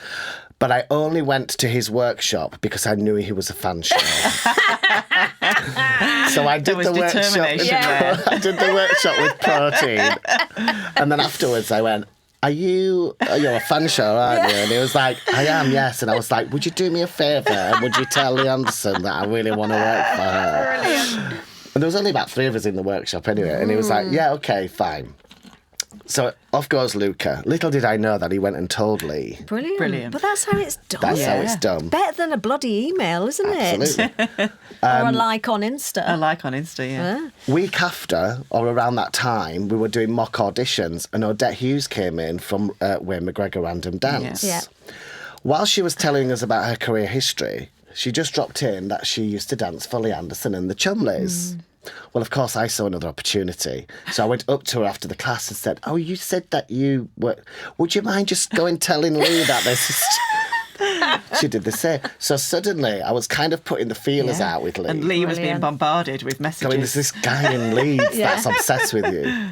but I only went to his workshop because I knew he was a Fanshawe. So I did was the workshop. determination there. I did the workshop with Protein, and then afterwards I went, you're a Fanshawe, aren't you? And he was like, I am, yes. And I was like, would you do me a favour and would you tell Lea Anderson that I really want to work for her? Brilliant. And there was only about 3 of us in the workshop anyway. And he was like, yeah, okay, fine. So off goes Luca. Little did I know that he went and told Lee. Brilliant. But that's how it's done. That's how it's done. Better than a bloody email, isn't it? Absolutely. Or a like on Insta. A like on Insta, yeah. Week after, or around that time, we were doing mock auditions, and Odette Hughes came in from Wayne McGregor Random Dance. Yeah. While she was telling us about her career history, she just dropped in that she used to dance for Lea Anderson and the Chumleys. Well, of course, I saw another opportunity. So I went up to her after the class and said, oh, you said that you were... Would you mind just going telling Lee that this is... She did the same. So suddenly, I was kind of putting the feelers out with Lee. And Lee was being Brilliant. bombarded with messages. Going, there's this guy in Leeds that's obsessed with you.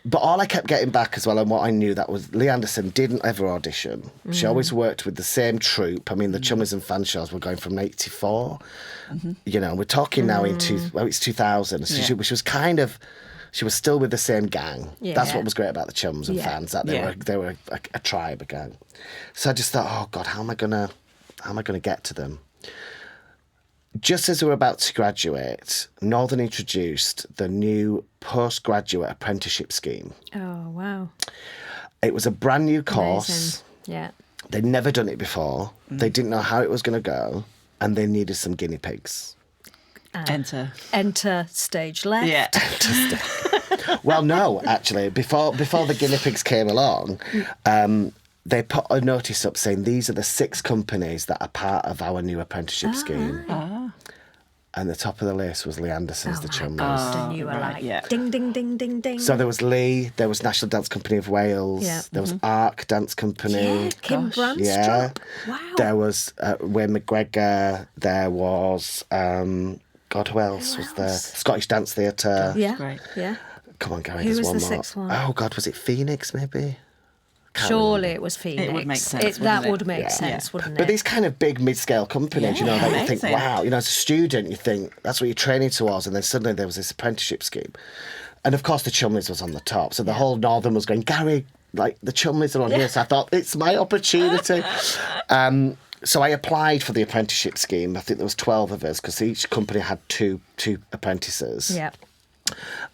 But all I kept getting back as well, and what I knew, that was Lea Anderson didn't ever audition. She always worked with the same troupe. I mean, the Chumleys and Fanshaws were going from 84. You know, we're talking now it's 2000. So she was kind of... She was still with the same gang. Yeah. That's what was great about the Chums and Yeah. Fans, that they were a tribe, a gang. So I just thought, oh God, how am I gonna get to them? Just as we were about to graduate, Northern introduced the new postgraduate apprenticeship scheme. Oh, wow. It was a brand new course. Amazing. Yeah. They'd never done it before. They didn't know how it was going to go, and they needed some guinea pigs. Enter. Enter stage left. Yeah. Well, no, actually, before the guinea pigs came along, they put a notice up saying these are the 6 companies that are part of our new apprenticeship scheme. And the top of the list was Lea Anderson's The Chumleys. And you were like, yeah. ding, ding, ding, ding, ding. So there was Lee, there was National Dance Company of Wales, Yeah. there was Arc Dance Company. Yeah, Kim Brandstrup. Yeah. Wow. There was Wayne McGregor, there was, God, who else was there? Scottish Dance Theatre. Yeah. Great. Yeah. Come on, Gary, Who there's was one the more. 6th one? Oh, God, was it Phoenix, maybe? Can't Surely remember. it was Phoenix. It would make sense, That wouldn't it? would make Yeah. sense, wouldn't But it? these kind of big mid-scale companies, you know, Yeah, that you think, amazing. wow, you know, as a student, you think that's what you're training towards, and then suddenly there was this apprenticeship scheme. And of course, the Chumleys was on the top. So the whole Northern was going, Gary, like, the Chumleys are on here. So I thought, it's my opportunity. So I applied for the apprenticeship scheme. I think there was 12 of us because each company had two apprentices. Yeah.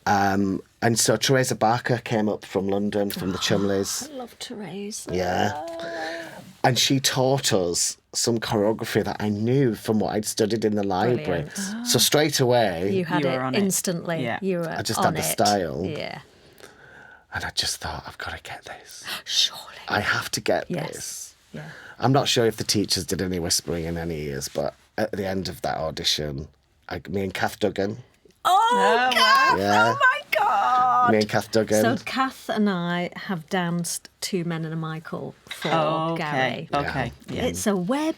And so Teresa Barker came up from London, from the Chumleys. I love Teresa. Yeah. And she taught us some choreography that I knew from what I'd studied in the library. Brilliant. So straight away, You had You were it on it. instantly. Yeah. You were I just on had the it. style. Yeah. and I just thought, I've got to get this. Surely. I have to get Yes. this. Yeah. I'm not sure if the teachers did any whispering in any ears, but at the end of that audition, me and Kath Duggan. Oh, Kath! Yeah. Oh, my God! Me and Kath Duggan. So Kath and I have danced Two Men and a Michael for Oh, Gary. okay. Yeah. It's a web.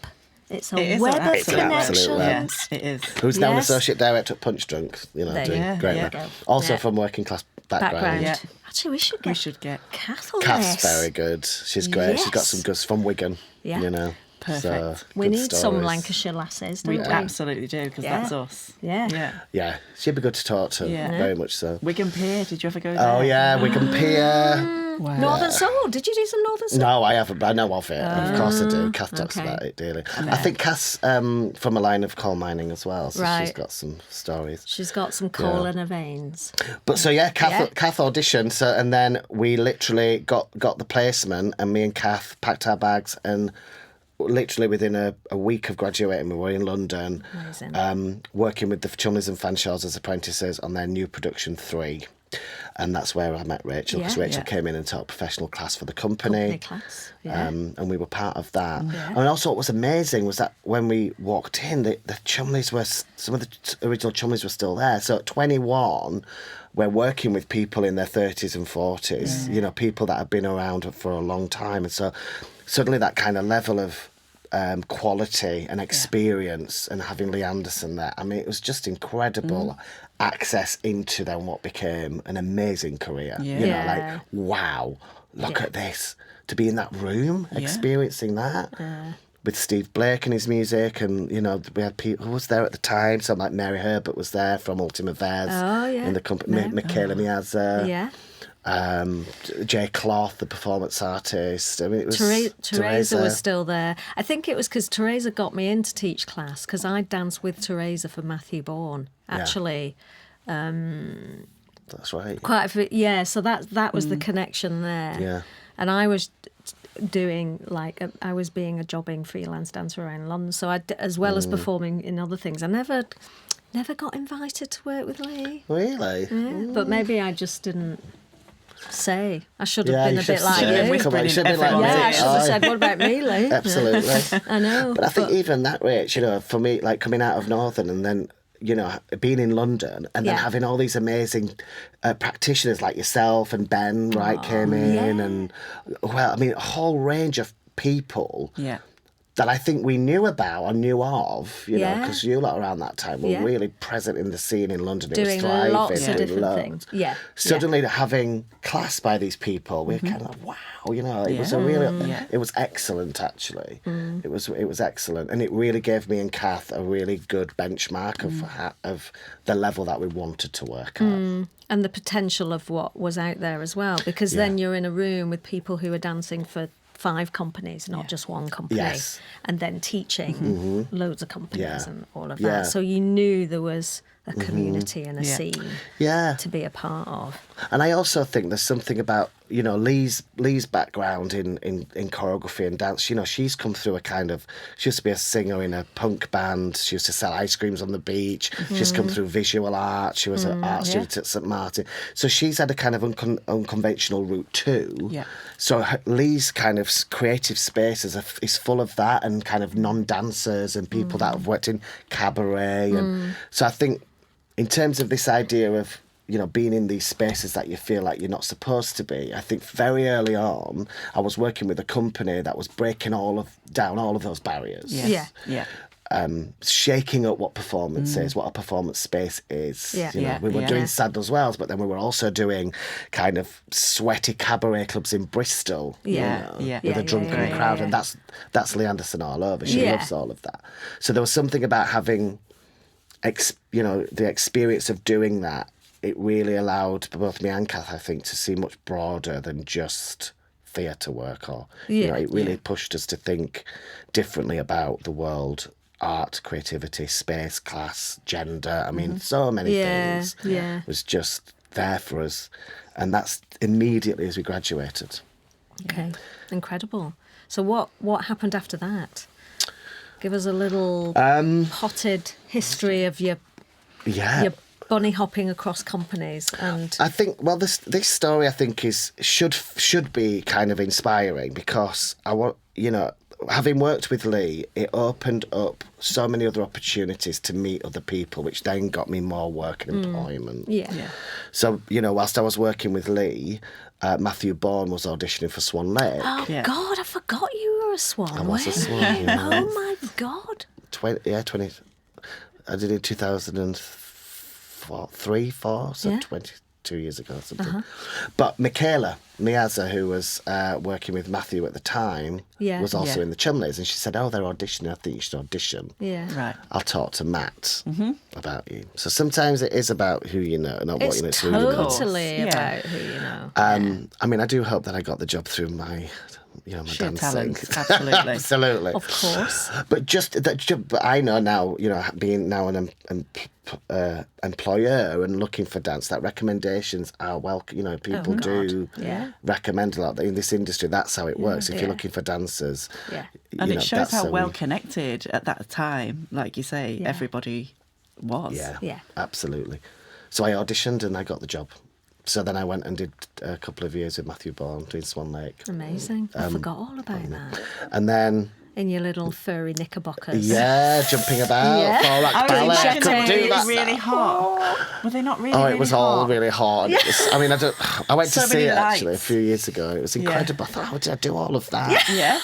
It's a It is web an of absolute web. connections. Absolute web. Yes, it is. Who's now an Yes. associate director at Punch Drunk, There doing you great go. work. Yeah. Also Yeah. from working class background. Yeah. Actually, we should get We should get Kath on Kath's this. very good. She's great. She's got Yes. some good from Wigan. Yeah. Perfect. So, We good need some stories. Lancashire lasses, don't We we? absolutely do, because Yeah. that's us. Yeah. Yeah. Yeah, she'd be good to talk to. Yeah. Very much so. Wigan Pier, did you ever go there? Oh yeah, Wigan Pier. Wow. Northern Soul. Did you do some Northern Soul? No, I haven't, but I know of it. Of course I do. Kath talks okay. about it daily. I think Kath's from a line of coal mining as well, so she's Right. got some stories. She's got some coal in her veins. But so yeah, Kath, Yeah. Kath auditioned, so, and then we literally got the placement, and me and Kath packed our bags, and literally within a week of graduating, we were in London, Amazing. working with the Chumleys and Fanshaws as apprentices on their new production 3. And that's where I met Rachel, because Yeah. Rachel Yeah. came in and taught professional class for the company. Class. Yeah. And we were part of that. Yeah. And also, what was amazing was that when we walked in, the Chumleys were, some of the original Chumleys were still there. So at 21, we're working with people in their 30s and 40s, people that have been around for a long time. And so suddenly that kind of level of quality and experience, and having Lea Anderson there, I mean, it was just incredible access into then what became an amazing career. Yeah. You know, like, wow, look at this. To be in that room, experiencing that with Steve Blake and his music, and, we had people who was there at the time, so like Mary Herbert was there from Ultima Vez in the company, Michaela Miazza. Yeah. Jay Cloth, the performance artist. I mean, it was Teresa was still there. I think it was because Teresa got me in to teach class, because I danced with Teresa for Matthew Bourne, actually. That's right. Quite a few, yeah, so that was the connection there. Yeah. And I was doing I was being a jobbing freelance dancer around London, so as well as performing in other things, I never got invited to work with Lee. Really? Yeah, but maybe I just didn't say. I should have Yeah, been you a bit should like have you. whispered in should be like everyone's me. Yeah, I ear. should have said, what about me, Lee? Absolutely. I know. But I think even that rate, for me, like coming out of Northern and then, being in London and then Yeah. having all these amazing practitioners like yourself and Ben Wright came in, and, well, I mean, a whole range of people Yeah. that I think we knew about or knew of, Yeah. because you lot around that time were Yeah. really present in the scene in London. It Doing was thriving. lots of doing different loads. things. Yeah. Suddenly having class by these people, we were kind of like, wow, it was a really, it was excellent actually. It was excellent, and it really gave me and Kath a really good benchmark of the level that we wanted to work at. And the potential of what was out there as well, because then you're in a room with people who are dancing for 5 companies, not just one company, Yes. and then teaching loads of companies Yeah. and all of Yeah. that. So you knew there was a community and a scene Yeah. to be a part of. And I also think there's something about, Lee's background in choreography and dance. She's come through she used to be a singer in a punk band. She used to sell ice creams on the beach. She's come through visual art. She was an art student at St Martin. So she's had a kind of unconventional route too. Yeah. So Lee's kind of creative space is full of that, and kind of non-dancers and people that have worked in cabaret. And so I think in terms of this idea of, being in these spaces that you feel like you're not supposed to be, I think very early on, I was working with a company that was breaking down all of those barriers. Yes. Yeah. Shaking up what performance is, what a performance space is. Yeah. We were Yeah. doing Sadler's Wells, but then we were also doing kind of sweaty cabaret clubs in Bristol. Yeah. Yeah. With Yeah, a drunken yeah, crowd, yeah. and that's Lea Anderson all over. She Yeah. loves all of that. So there was something about having, the experience of doing that. It really allowed both me and Kath, I think, to see much broader than just theatre work, or Yeah. it really pushed us to think differently about the world, art, creativity, space, class, gender. I mean, so many things was just there for us, and that's immediately as we graduated. Okay, incredible. So what happened after that? Give us a little potted history of your bunny hopping across companies. And I think, well, this story I think should be kind of inspiring, because I want, having worked with Lee, it opened up so many other opportunities to meet other people, which then got me more work and employment. Yeah. So, whilst I was working with Lee, Matthew Bourne was auditioning for Swan Lake. Oh, God, I forgot you were a swan. I was a swan, yeah. Oh, my God. 20. I did it in 2003, 4, so 22 years ago or something. But Michaela Miazza, who was working with Matthew at the time, was also in the Chumleys, and she said, "Oh, they're auditioning. I think you should audition." Yeah. Right. I'll talk to Matt about you. So sometimes it is about who you know, not what you know. It's who you know. totally about who you know. I mean, I do hope that I got the job through my, my Sheer dancing. talent, absolutely. Absolutely. Of course. But but I know now, being now an employer and looking for dance, that recommendations are welcome. People do recommend a lot in this industry. That's how it works. If you're looking for dancers, and it shows how well we... connected at that time, like you say, everybody was. Yeah, absolutely. So I auditioned and I got the job. So then I went and did a couple of years with Matthew Bourne doing Swan Lake. Amazing. I forgot all about that. And then... In your little furry knickerbockers. Yeah, jumping about. Yeah. Thorax ballet. I couldn't do that. Really hot. Were they not really? Oh, it was all hot? really hot. It was, I mean, I went to So see many it actually a lights. few years ago. It was incredible. I thought, how did I do all of that? Yeah.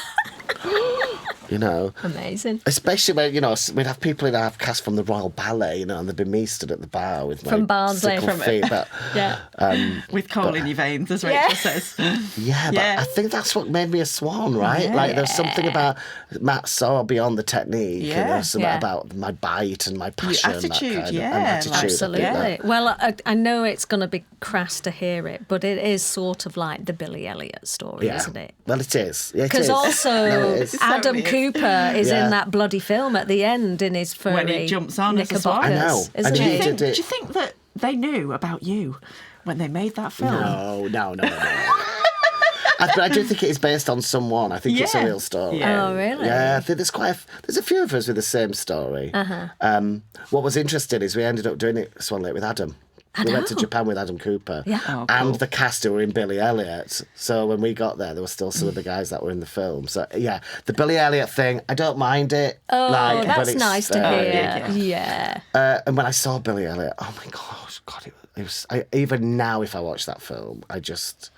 Amazing. Especially when, we'd have people in our cast from the Royal Ballet, and there'd be me stood at the bar with From my Barnsley, sickle feet. But, With coal in your veins, as Rachel says. but I think that's what made me a swan, right? Yeah. Like, there's something about Matt saw beyond the technique. Yeah. And there's something about my bite and my passion. attitude, that kind yeah, Of, and attitude. I think Absolutely. that- Well, I know it's going to be crass to hear it, but it is sort of like the Billy Elliot story, isn't it? Well, it is. Yeah, it Because is. also No, it is. Adam So it is. Cooper is Yeah. in that bloody film at the end in his furry When he jumps on as a swan. knickerbockers, I know. isn't And Do you, he he? think, did it. do you think that they knew about you when they made that film? No. But I do think it is based on someone. I think it's a Yeah. real story. Yeah. Oh, really? Yeah, I think there's a few of us with the same story. What was interesting is we ended up doing it Swan Lake with Adam. We went to Japan with Adam Cooper Oh, and the cast who were in Billy Elliot. So when we got there were still some of the guys that were in the film. So yeah, the Billy Elliot thing, I don't mind it. Oh, but that's it's, nice to hear. yeah. Yeah. and when I saw Billy Elliot, oh my gosh, God, it was. Even now, if I watch that film, I just,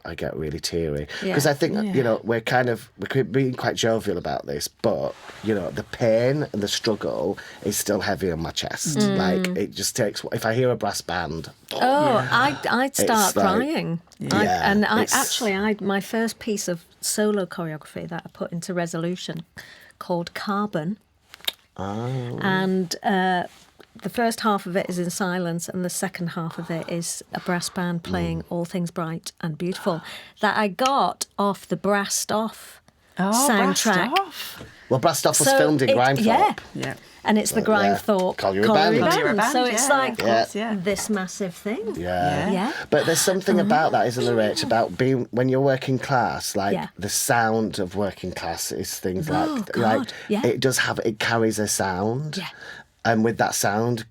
I get really teary because I think we're being quite jovial about this, but the pain and the struggle is still heavy on my chest. Like it just takes. If I hear a brass band, I'd start It's like- crying. Yeah, My first piece of solo choreography that I put into Resolution called Carbon. And the first half of it is in silence and the second half of it is a brass band playing All Things Bright and Beautiful that I got off the Brassed Off soundtrack. Brassed Off. Well, Brassed Off was So filmed in Grimethorpe. Yeah. And it's the Grimethorpe Call You a Band. Call You a Band, So it's yeah, like of course, yeah. this massive thing. Yeah. Yeah. But there's something about that, isn't there, Rach? About being when you're working class, like the sound of working class is things like God, yeah. it carries a sound. Yeah. And with that sound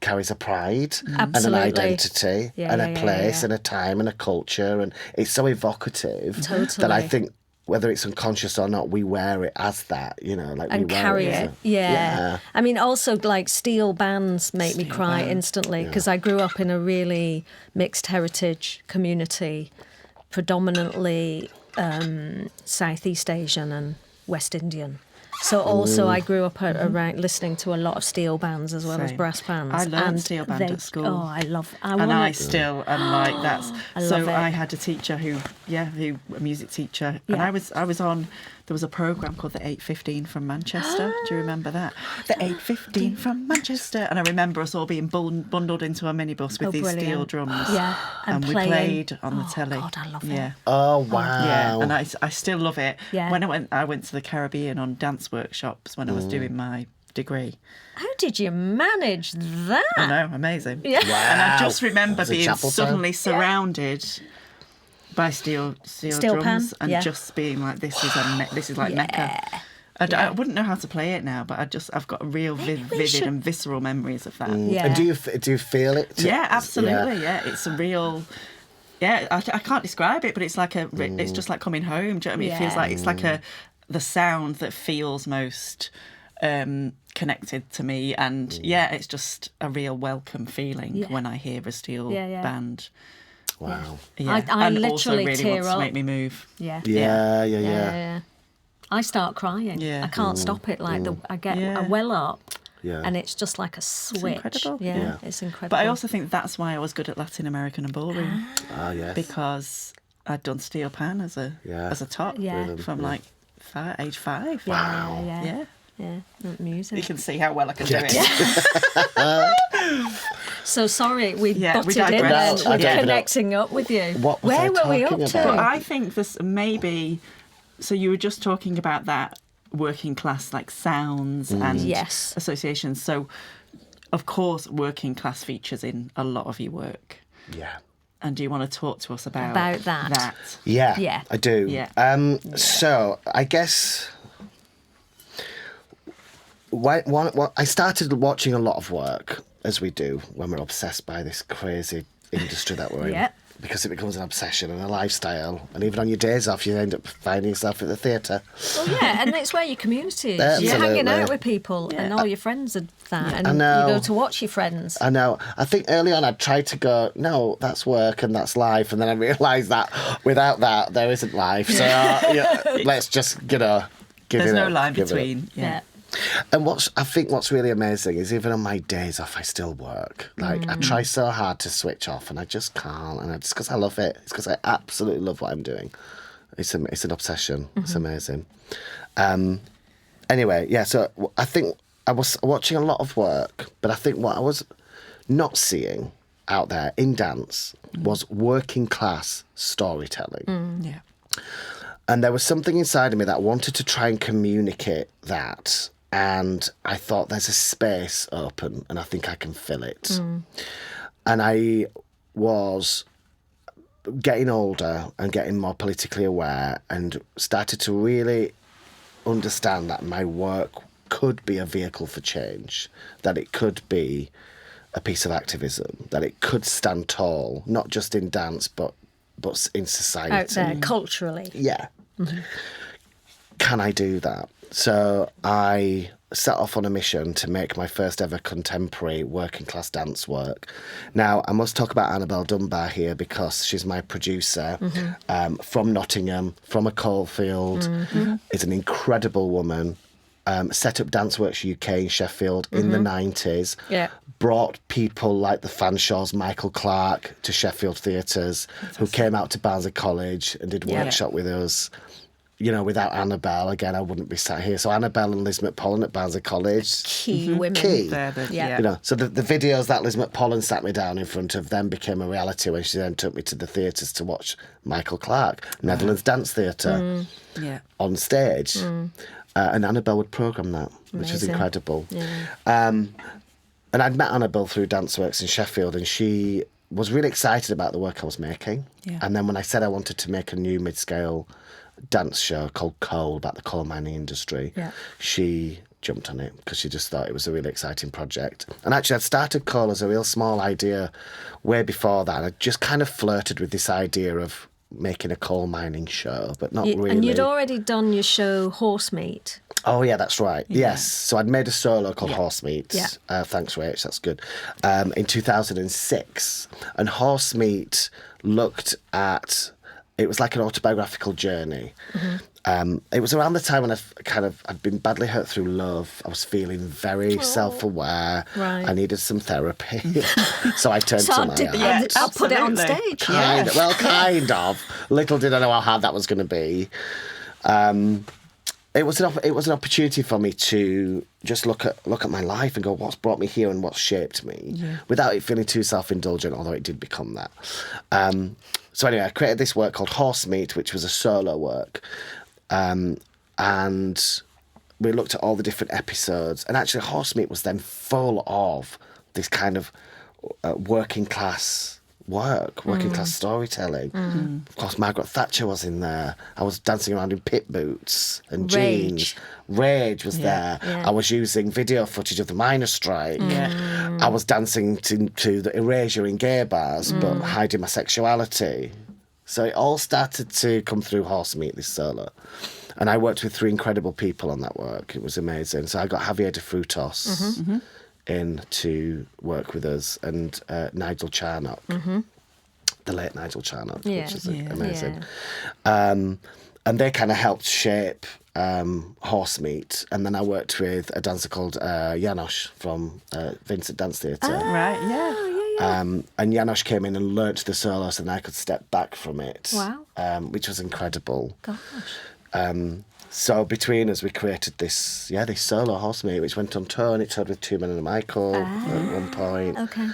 carries a pride and an Absolutely. identity and a place yeah. and a time and a culture, and it's so evocative that I Totally. think whether it's unconscious or not, we wear it as that, like And we wear carry it. it. Yeah. I mean, also, like, steel bands make me cry instantly because I grew up in a really mixed heritage community, predominantly Southeast Asian and West Indian. So also I grew up around listening to a lot of steel bands as well as Same. brass bands. I learned and steel band at school. Oh, I love. I still am like that's. I So love it. I had a teacher who a music teacher, and I was on there was a programme called the 8:15 from Manchester. Do you remember that? The 8:15 from Manchester. And I remember us all being bundled into a minibus with these steel drums. Yeah, and we played on the telly. God, I love yeah. it. Oh, wow. Yeah, and I still love it. Yeah. When I went to the Caribbean on dance workshops when I was doing my degree. How did you manage that? I know, amazing. Yeah. Wow. And I just remember Was it being chapel suddenly surrounded by steel drums pan, and just being like, this is like Mecca. I wouldn't know how to play it now, but I've got real vivid and visceral memories of that. Yeah. And do you feel it? Yeah, absolutely. Yeah, it's a real. Yeah, I can't describe it, but it's like it's just like coming home. Do you know what I mean? It feels like it's like the sound that feels most connected to me, and it's just a real welcome feeling when I hear a steel band. Wow. Yeah, I and literally also really tear wants up. to make me move. Yeah. I start crying. Yeah. I can't stop it. Like I well up. Yeah. And it's just like a switch. incredible. Yeah, it's incredible. But I also think that's why I was good at Latin American and ballroom. Yes. Because I'd done steel pan as a top from like age 5. Wow. Yeah, music. You can see how well I can do it. So sorry, we we butted in digressed. and we're Yeah. connecting up with you. What was I Where were we up talking to? about? But I think this maybe. So you were just talking about that working class like sounds and Yes. associations. So, of course, working class features in a lot of your work. Yeah. And do you want to talk to us about that? Yeah, Yeah. I do. Yeah. So I guess I started watching a lot of work, as we do when we're obsessed by this crazy industry that we're in. Because it becomes an obsession and a lifestyle. And even on your days off, you end up finding yourself at the theatre. Well, yeah, and it's where your community is. Absolutely. You're hanging out with people and all your friends are that. And I know. you go to watch your friends. I know. I think early on I tried to go, no, that's work and that's life. And then I realised that without that, there isn't life. So let's just, give There's it no up, line give it up. between. Yeah. And I think what's really amazing is even on my days off, I still work. Like, I try so hard to switch off and I just can't. And it's because I love it. It's because I absolutely love what I'm doing. It's an obsession. It's amazing. Anyway, yeah, so I think I was watching a lot of work, but I think what I was not seeing out there in dance was working class storytelling. Yeah. And there was something inside of me that wanted to try and communicate that. And I thought there's a space open and I think I can fill it. And I was getting older and getting more politically aware and started to really understand that my work could be a vehicle for change, that it could be a piece of activism, that it could stand tall, not just in dance, but in society. Out there, culturally. Yeah. Can I do that? So I set off on a mission to make my first ever contemporary working class dance work. Now, I must talk about Annabelle Dunbar here because she's my producer from Nottingham, from a coalfield, is an incredible woman. Set up Danceworks UK in Sheffield in the 90s. Yeah. Brought people like the Fanshaws, Michael Clarke, to Sheffield theatres, who came out to Barnsley College and did workshop with us. Without Annabelle, again, I wouldn't be sat here. So Annabelle and Liz McPollen at Barnsley College. Key women. Key. Yeah. So the videos that Liz McPollen sat me down in front of then became a reality when she then took me to the theatres to watch Michael Clarke, Netherlands Dance Theatre, on stage. And Annabelle would programme that, which was incredible. Yeah. And I'd met Annabelle through Danceworks in Sheffield, and she was really excited about the work I was making. Yeah. And then when I said I wanted to make a new mid-scale dance show called Coal, about the coal mining industry, she jumped on it because she just thought it was a really exciting project. And actually, I'd started Coal as a real small idea way before that. I just kind of flirted with this idea of making a coal mining show, but not really. And you'd already done your show Horse Meat. Oh, yeah, that's right. Yeah. Yes. So I'd made a solo called Horse Meat. Yeah. Thanks, Rach. That's good. In 2006. And Horse Meat looked at... It was like an autobiographical journey. It was around the time when I'd been badly hurt through love. I was feeling very self-aware. Right. I needed some therapy. So I turned to my art. I'll put it on stage. Kind of. Little did I know how hard that was going to be. it was an opportunity for me to just look at my life and go, what's brought me here and what's shaped me, without it feeling too self-indulgent, although it did become that. So anyway, I created this work called Horse Meat, which was a solo work, and we looked at all the different episodes, and actually Horse Meat was then full of this kind of working class storytelling. Of course, Margaret Thatcher was in there. I was dancing around in pit boots and jeans. Rage was there. Yeah. I was using video footage of the miners' strike. I was dancing to the erasure in gay bars, but hiding my sexuality. So it all started to come through Horse Meat, this solo. And I worked with 3 incredible people on that work. It was amazing. So I got Javier de Frutos in to work with us, and Nigel Charnock, the late Nigel Charnock, which is amazing. And they kind of helped shape Horse Meat. And then I worked with a dancer called Janosch from Vincent Dance Theatre. Right, yeah. And Janosch came in and learnt the solos, and I could step back from it. Wow. Which was incredible. Gosh. So between us, we created this solo Horse Meat, which went on tour, and it toured with Two Men and a Michael at one point. Okay.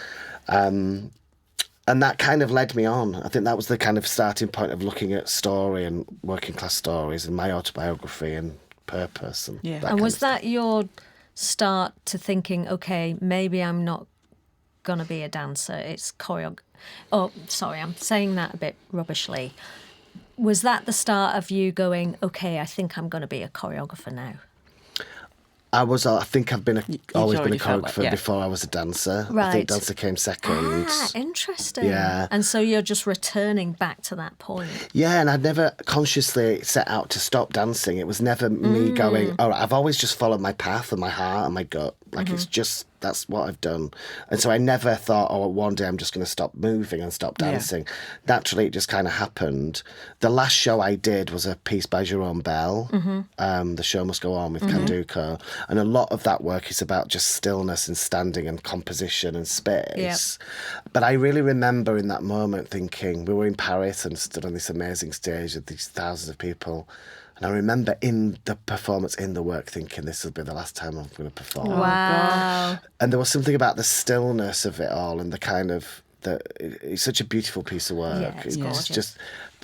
And that kind of led me on. I think that was the kind of starting point of looking at story and working class stories and my autobiography and purpose. And was that your start to thinking, okay, maybe I'm not going to be a dancer, it's Oh, sorry, I'm saying that a bit rubbishly. Was that the start of you going, okay, I think I'm going to be a choreographer now? I think I've always been a choreographer like, before I was a dancer. Right. I think dancer came second. Interesting. Yeah. And so you're just returning back to that point. Yeah, and I'd never consciously set out to stop dancing. It was never me going, all right, I've always just followed my path and my heart and my gut. Like, it's just, that's what I've done. And so I never thought, oh, one day I'm just going to stop moving and stop dancing. Naturally, it just kind of happened. The last show I did was a piece by Jerome Bell, The Show Must Go On with Kanduko. And a lot of that work is about just stillness and standing and composition and space. But I really remember in that moment thinking, we were in Paris and stood on this amazing stage with these thousands of people. And I remember in the performance, in the work, thinking this will be the last time I'm going to perform. Wow. And there was something about the stillness of it all and the kind of, it's such a beautiful piece of work. Yeah, it's gorgeous.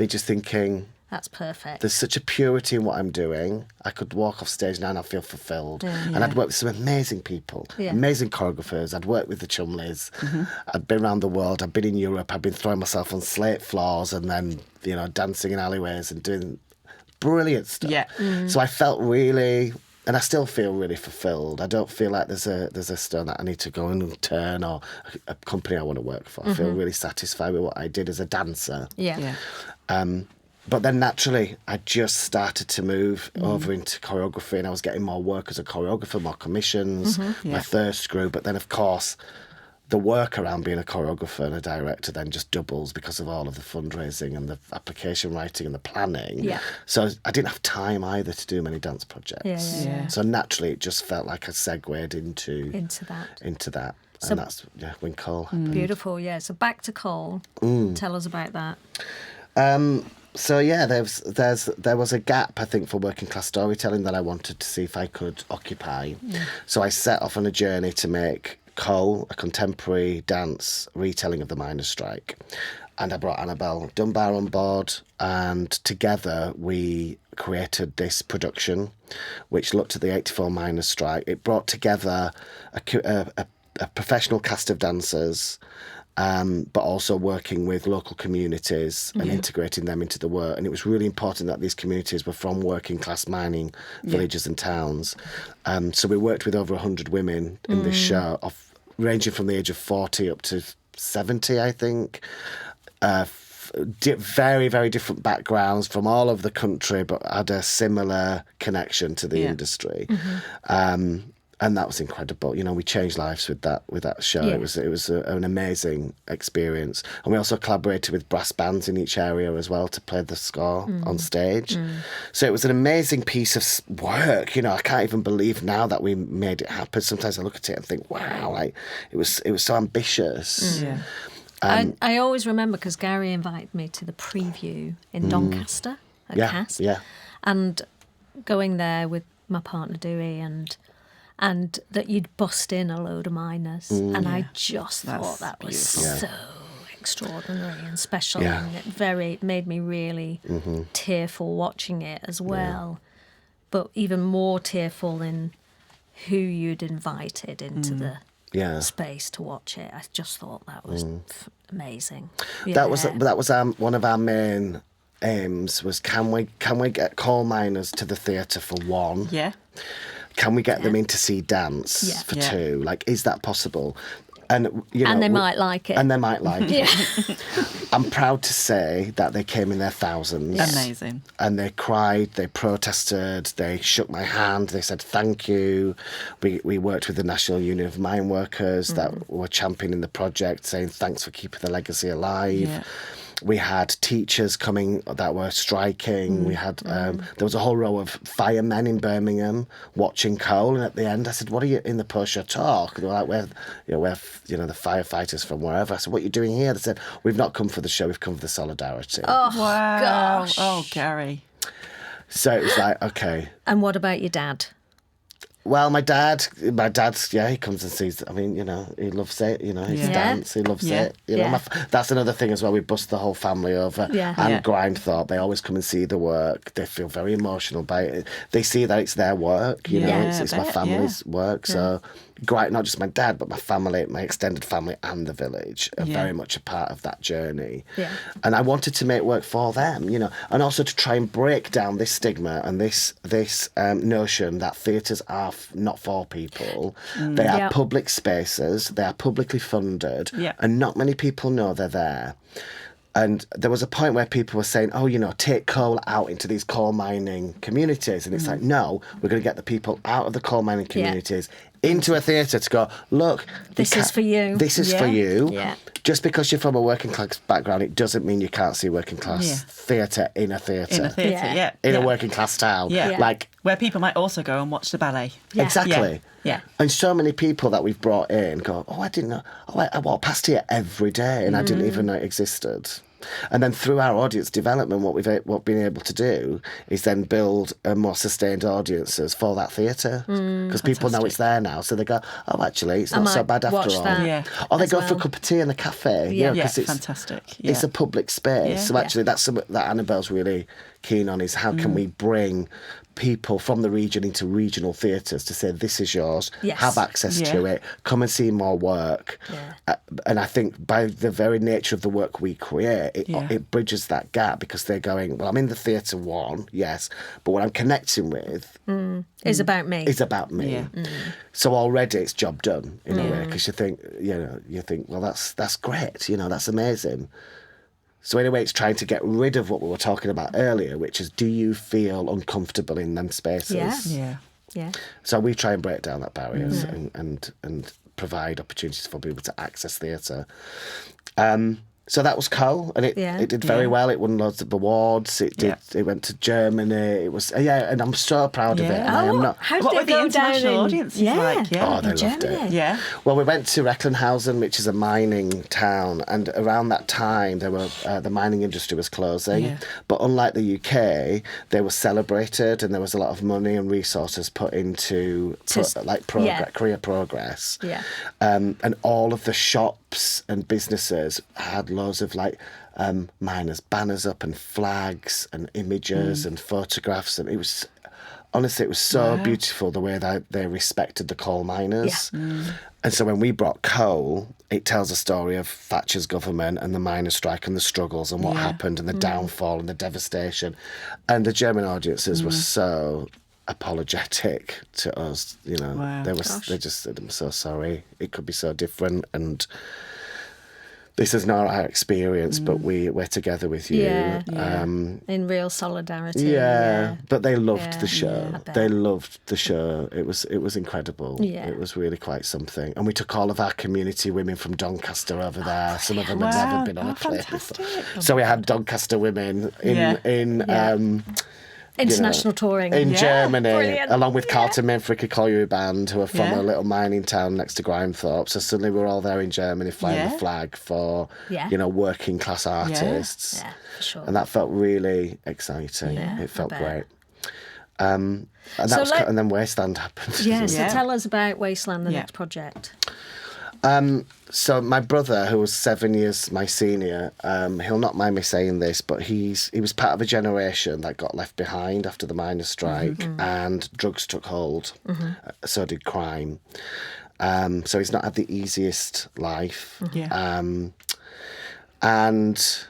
just thinking, That's perfect. there's such a purity in what I'm doing. I could walk off stage now and I feel fulfilled. And I'd worked with some amazing people, amazing choreographers. I'd worked with the Chumleys. I'd been around the world. I'd been in Europe. I'd been throwing myself on slate floors and then, dancing in alleyways and doing brilliant stuff. Yeah. So I felt really, and I still feel really fulfilled. I don't feel like there's a stone that I need to go and turn or a company I want to work for. I feel really satisfied with what I did as a dancer. Yeah. But then naturally, I just started to move over into choreography, and I was getting more work as a choreographer, more commissions. My thirst grew, but then of course, the work around being a choreographer and a director then just doubles because of all of the fundraising and the application writing and the planning. Yeah. So I didn't have time either to do many dance projects. Yeah. So naturally, it just felt like I segued into that. So- And that's when Coal happened. Beautiful, yeah. So back to Coal. Tell us about that. So yeah, there was a gap, I think, for working class storytelling that I wanted to see if I could occupy. So I set off on a journey to make Coal, a contemporary dance retelling of the miners' strike. And I brought Annabelle Dunbar on board, and together we created this production which looked at the 84 miners' strike. It brought together a professional cast of dancers, but also working with local communities and integrating them into the work. And it was really important that these communities were from working class mining villages and towns. So we worked with over 100 women in this show, ranging from the age of 40 up to 70, I think. Very, very different backgrounds from all over the country, but had a similar connection to the industry. And that was incredible. We changed lives with that show. Yeah. It was an amazing experience. And we also collaborated with brass bands in each area as well to play the score on stage. So it was an amazing piece of work. I can't even believe now that we made it happen. Sometimes I look at it and think, wow, like it was so ambitious. Yeah. I always remember because Gary invited me to the preview in Doncaster at Cast. Yeah. And going there with my partner Dewey and that you'd bust in a load of miners, and I just thought that was so extraordinary and special, and it made me really tearful watching it as well, but even more tearful in who you'd invited into the space to watch it. I just thought that was amazing. That was one of our main aims, was can we get coal miners to the theatre for one? Yeah. Can we get them in to see dance for two? Like, is that possible? And they might like it. And they might like it. I'm proud to say that they came in their thousands. Amazing. And they cried, they protested, they shook my hand, they said thank you. We worked with the National Union of Mine Workers that were championing the project, saying thanks for keeping the legacy alive. Yeah. We had teachers coming that were striking. We had there was a whole row of firemen in Birmingham watching Coal, and at the end I said, "What are you in the post-show talk?" They were like, "We're the firefighters from wherever." I said, "What are you doing here?" They said, "We've not come for the show. We've come for the solidarity." Oh wow! Gosh. Oh, Gary. So it was like, okay. And what about your dad? Well, my dad's, he comes and sees, I mean, he loves it, his dance, he loves it. That's another thing as well, we bust the whole family over. Yeah. And Grimethorpe, they always come and see the work. They feel very emotional by it. They see that it's their work, it's my family's work. So, not just my dad, but my family, my extended family and the village are very much a part of that journey. Yeah. And I wanted to make work for them, and also to try and break down this stigma and this notion that theatres are not for people. They are public spaces, they are publicly funded, and not many people know they're there. And there was a point where people were saying, take coal out into these coal mining communities. And it's like, no, we're going to get the people out of the coal mining communities into a theatre to go, look. This is for you. This is for you. Yeah. Just because you're from a working class background, it doesn't mean you can't see working class theatre in a theatre. In a theatre, In a working class town. Yeah. Like, where people might also go and watch the ballet. Yeah. Exactly. Yeah. And so many people that we've brought in go, I didn't know. I walk past here every day and I didn't even know it existed. And then through our audience development, what we've been able to do is then build more sustained audiences for that theatre. Because people know it's there now. So they go, actually, it's not so bad after all. That or they go for a cup of tea in the cafe. It's fantastic. It's a public space. So actually, that's something that Annabelle's really keen on, is how can we bring people from the region into regional theatres to say, this is yours, have access to it, come and see more work. And I think by the very nature of the work we create, it bridges that gap, because they're going, well, I'm in the theatre yes, but what I'm connecting with is about me. Is about me. Yeah. So already it's job done in a way, because you think, well, that's great, that's amazing. So anyway, it's trying to get rid of what we were talking about earlier, which is, do you feel uncomfortable in them spaces? Yeah. So we try and break down that barriers and provide opportunities for people to access theatre. So that was Coal, and it did very well. It won loads of awards. It went to Germany. It was and I'm so proud of it. And I am not. How did what it were the go international down audiences like? Oh, they loved Germany. it. Yeah. Well, we went to Recklinghausen, which is a mining town, and around that time there were the mining industry was closing. Yeah. But unlike the UK, they were celebrated, and there was a lot of money and resources put into career progress. Yeah. And all of the shops and businesses had loads of miners' banners up and flags and images and photographs, and it was so beautiful the way that they respected the coal miners. And so when we brought Coal, it tells a story of Thatcher's government and the miners' strike and the struggles and what happened and the downfall and the devastation, and the German audiences were so apologetic to us. They just said, I'm so sorry, it could be so different, and this is not our experience, but we're together with you. In real solidarity. But they loved the show. They loved the show. It was incredible. It was really quite something. And we took all of our community women from Doncaster over there. Some of them had never been on a play before. So we had Doncaster women in international touring in Germany. Brilliant. Along with Carlton Menfrick Colliery Band, who are from a little mining town next to Grimethorpe. So suddenly we're all there in Germany flying the flag for working class artists. Yeah, for sure. And that felt really exciting. It felt great. And that So was, and then Wasteland happened. Yeah, so Yeah. tell us about Wasteland, the Yeah. next project. So my brother, who was 7 years my senior, he'll not mind me saying this, but he was part of a generation that got left behind after the miners' strike, and drugs took hold. So did crime. So he's not had the easiest life. Yeah. And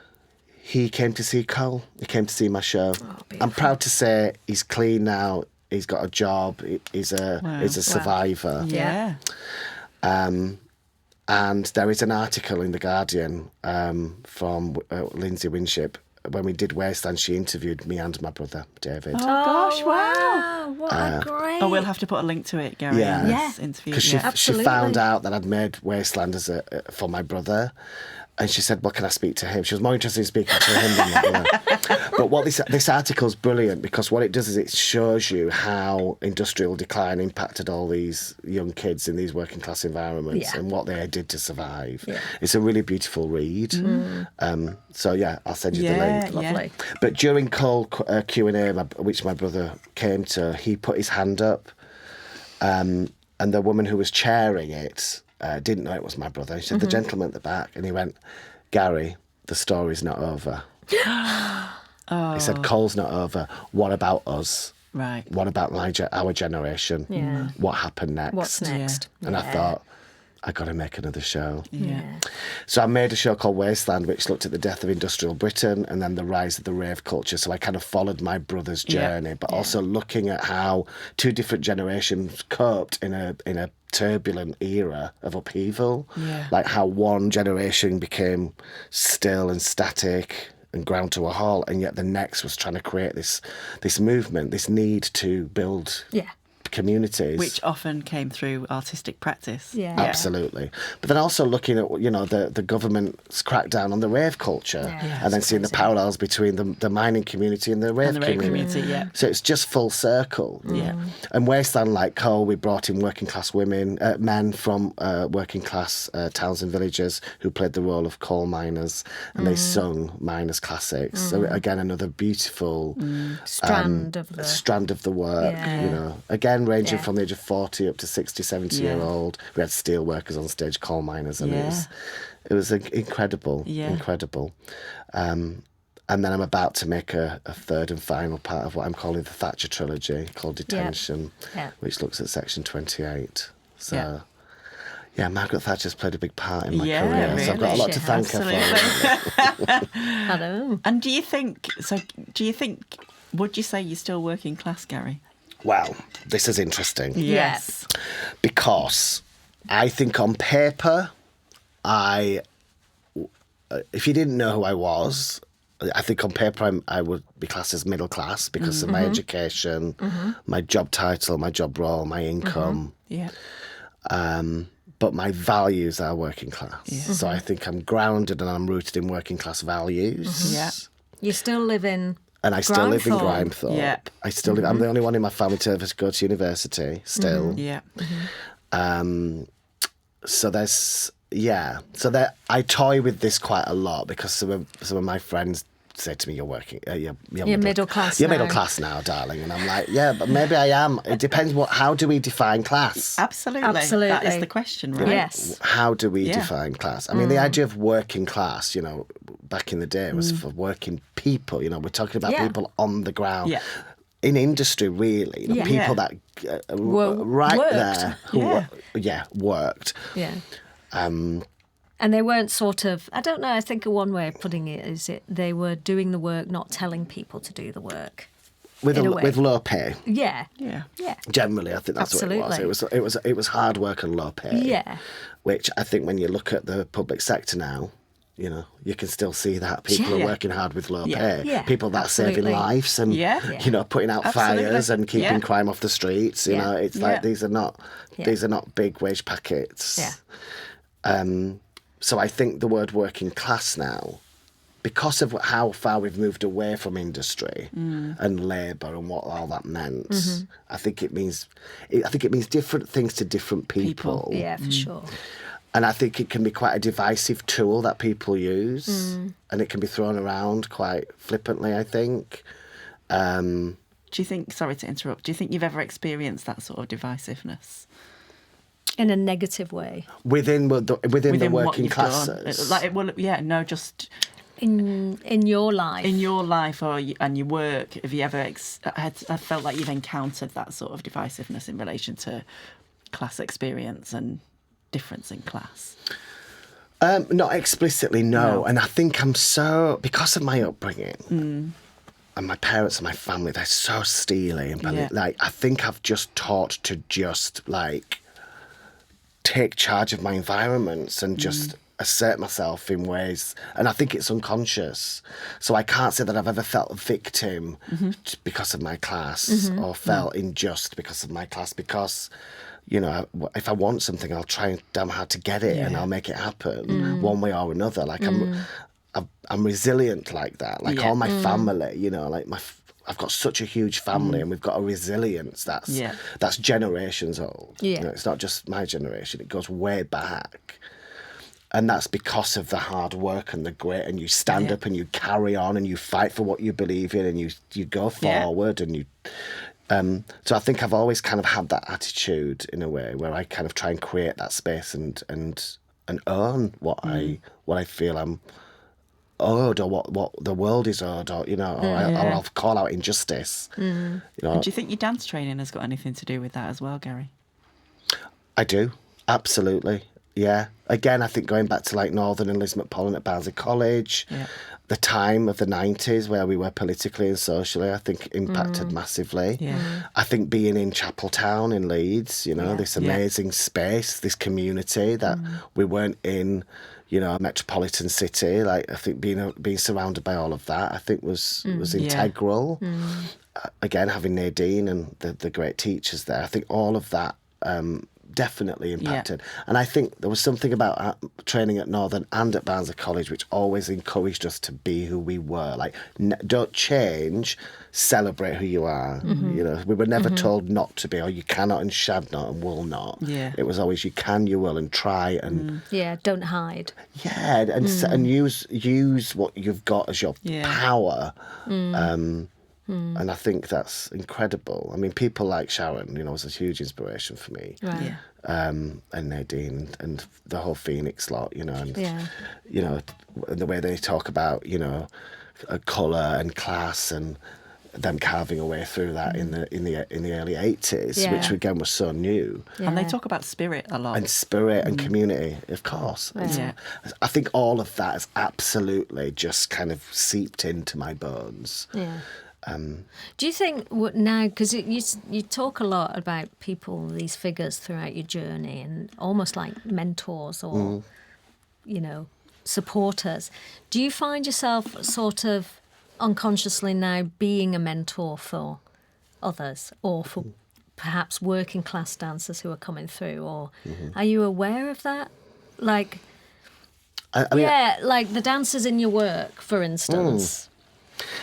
he came to see Coal. He came to see my show. I'm proud to say he's clean now. He's got a job. He's a survivor. Yeah. And there is an article in The Guardian from Lindsay Winship. When we did Wasteland, she interviewed me and my brother, David. Oh, gosh, wow. What a great... Oh, we'll have to put a link to it, Gary, Yeah. in Yeah. this interview. Because Yeah. she found out that I'd made Wasteland for my brother. And she said, well, can I speak to him? She was more interested in speaking to him than my brother. But what this article's brilliant, because what it does is it shows you how industrial decline impacted all these young kids in these working class environments and what they did to survive. Yeah. It's a really beautiful read. So, yeah, I'll send you the link. Lovely. But during Coal Q&A, which my brother came to, he put his hand up, and the woman who was chairing it didn't know it was my brother. She said, the gentleman at the back. And he went, Gary, the story's not over. He said, Coal's not over. What about us? Right. What about our generation? Yeah. What happened next? What's next? And I thought, I got to make another show. Yeah. So I made a show called Wasteland, which looked at the death of industrial Britain and then the rise of the rave culture. So I kind of followed my brother's journey, but also looking at how two different generations coped in a turbulent era of upheaval. Yeah. Like how one generation became still and static and ground to a halt, and yet the next was trying to create this movement, this need to build communities. Which often came through artistic practice. Yeah. Absolutely. But then also looking at, the government's crackdown on the rave culture and then seeing the parallels between the mining community and the rave community. Yeah. So it's just full circle. Yeah. And Wasteland, like Coal, we brought in working class men from working class towns and villages who played the role of coal miners, and they sung miners' classics. So again, another beautiful Strand of the work, Yeah. Again, ranging from the age of 40 up to 60, 70-year-old. We had steel workers on stage, coal miners, and it was incredible. And then I'm about to make a third and final part of what I'm calling the Thatcher trilogy, called Detention, which looks at Section 28. So, Margaret Thatcher's played a big part in my career, really. so I've got a lot to thank her for. I know. And do you think, would you say you're still working class, Gary? Well, this is interesting. Yes. Because I think on paper, if you didn't know who I was, I think on paper I would be classed as middle class because of my education, my job title, my job role, my income. Yeah. But my values are working class. Yeah. So I think I'm grounded and I'm rooted in working class values. Yeah. You still live in... And I still live in Grimethorpe. Yeah. I still live, I'm the only one in my family to ever go to university still. Yeah. So there's, So I toy with this quite a lot because some of my friends say to me, you're middle class now. You're middle class now, darling. And I'm like, yeah, but maybe I am. It depends how do we define class? Absolutely. That is the question, right? Yes. How do we define class? I mean, the idea of working class, back in the day was for working people. We're talking about people on the ground. Yeah. In industry, really. People that worked. there who worked. Yeah. And they weren't sort of, I don't know, I think one way of putting it is they were doing the work, not telling people to do the work. With low pay. Yeah. Yeah. Yeah. Generally, I think that's what it was. It was hard work and low pay. Yeah. Which I think when you look at the public sector now, you can still see that people are working hard with low pay. Yeah. People that are saving lives and putting out fires and keeping crime off the streets. It's like these are not big wage packets. Yeah. So I think the word working class now, because of how far we've moved away from industry and labour and what all that meant, I think it means different things to different people. Yeah, for sure. And I think it can be quite a divisive tool that people use, and it can be thrown around quite flippantly, I think. Do you think, sorry to interrupt, do you think you've ever experienced that sort of divisiveness? In a negative way? Within the Within what working you've classes? done? No, just... In your life? In your life and your work, have you ever I felt like you've encountered that sort of divisiveness in relation to class experience and difference in class? Not explicitly, no. And I think because of my upbringing and my parents and my family, they're so steely. And I think I've just taught to just take charge of my environments and just assert myself in ways, and I think it's unconscious. So I can't say that I've ever felt a victim because of my class or felt unjust because of my class, because, you know, if I want something, I'll try damn hard to get it and I'll make it happen one way or another. Like I'm resilient like that. Like all my family, you know, like I've got such a huge family and we've got a resilience that's generations old. Yeah. You know, it's not just my generation, it goes way back. And that's because of the hard work and the grit, and you stand up and you carry on and you fight for what you believe in and you go forward and you... so I think I've always kind of had that attitude in a way where I kind of try and create that space and earn what I feel I'm owed, or what the world is owed, or, you know, or I'll call out injustice. You know? And do you think your dance training has got anything to do with that as well, Gary? I do, absolutely. Yeah. Again, I think going back to like Northern and Lismore Pollen at Barnsley College, the time of the 90s where we were politically and socially, I think impacted massively. Yeah. I think being in Chapeltown in Leeds, you know, this amazing space, this community that we weren't in, you know, a metropolitan city. Like, I think being surrounded by all of that, I think was integral. Again, having Nadine and the great teachers there, I think all of that definitely impacted. And I think there was something about training at Northern and at Barnsley College which always encouraged us to be who we were. Like, don't change, celebrate who you are. You know, we were never told not to be, or you cannot and shall not and will not. It was always you can, you will, and try and don't hide. And use what you've got as your power. And I think that's incredible. I mean, people like Sharon, you know, was a huge inspiration for me. Right. And Nadine and the whole Phoenix lot, you know, and you know, the way they talk about, you know, colour and class and them carving a way through that in the early 80s, which again was so new. And they talk about spirit a lot. And spirit and community, of course. I think all of that has absolutely just kind of seeped into my bones. Do you think now, because you talk a lot about people, these figures throughout your journey, and almost like mentors or, you know, supporters, do you find yourself sort of unconsciously now being a mentor for others, or for perhaps working class dancers who are coming through, or are you aware of that? Like, I mean, like the dancers in your work, for instance.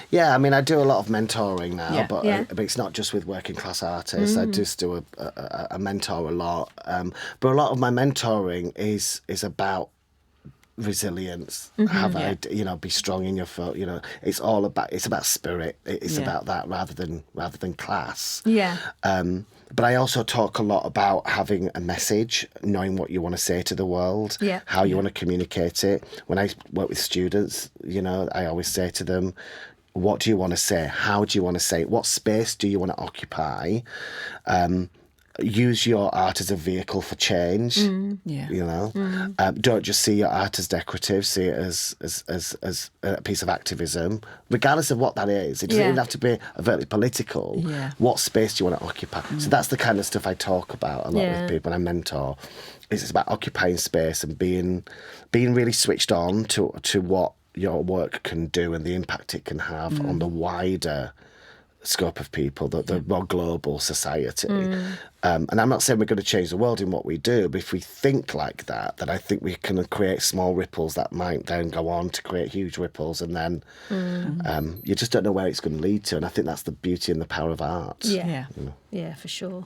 Yeah, I mean, I do a lot of mentoring now, but it's not just with working class artists. I just do a mentor a lot. But a lot of my mentoring is about resilience. You know, be strong in your foot. You know, it's about spirit. It's about that rather than class. But I also talk a lot about having a message, knowing what you want to say to the world, how you want to communicate it. When I work with students, you know, I always say to them, what do you want to say? How do you want to say it? What space do you want to occupy? Use your art as a vehicle for change. You know, don't just see your art as decorative. See it as a piece of activism, regardless of what that is. It doesn't even have to be overtly political. What space do you want to occupy? So that's the kind of stuff I talk about a lot with people. I mentor. It's about occupying space and being really switched on to what your work can do and the impact it can have on the wider scope of people, the more global society. And I'm not saying we're going to change the world in what we do, but if we think like that, then I think we can create small ripples that might then go on to create huge ripples, and then you just don't know where it's going to lead to. And I think that's the beauty and the power of art. Yeah, for sure.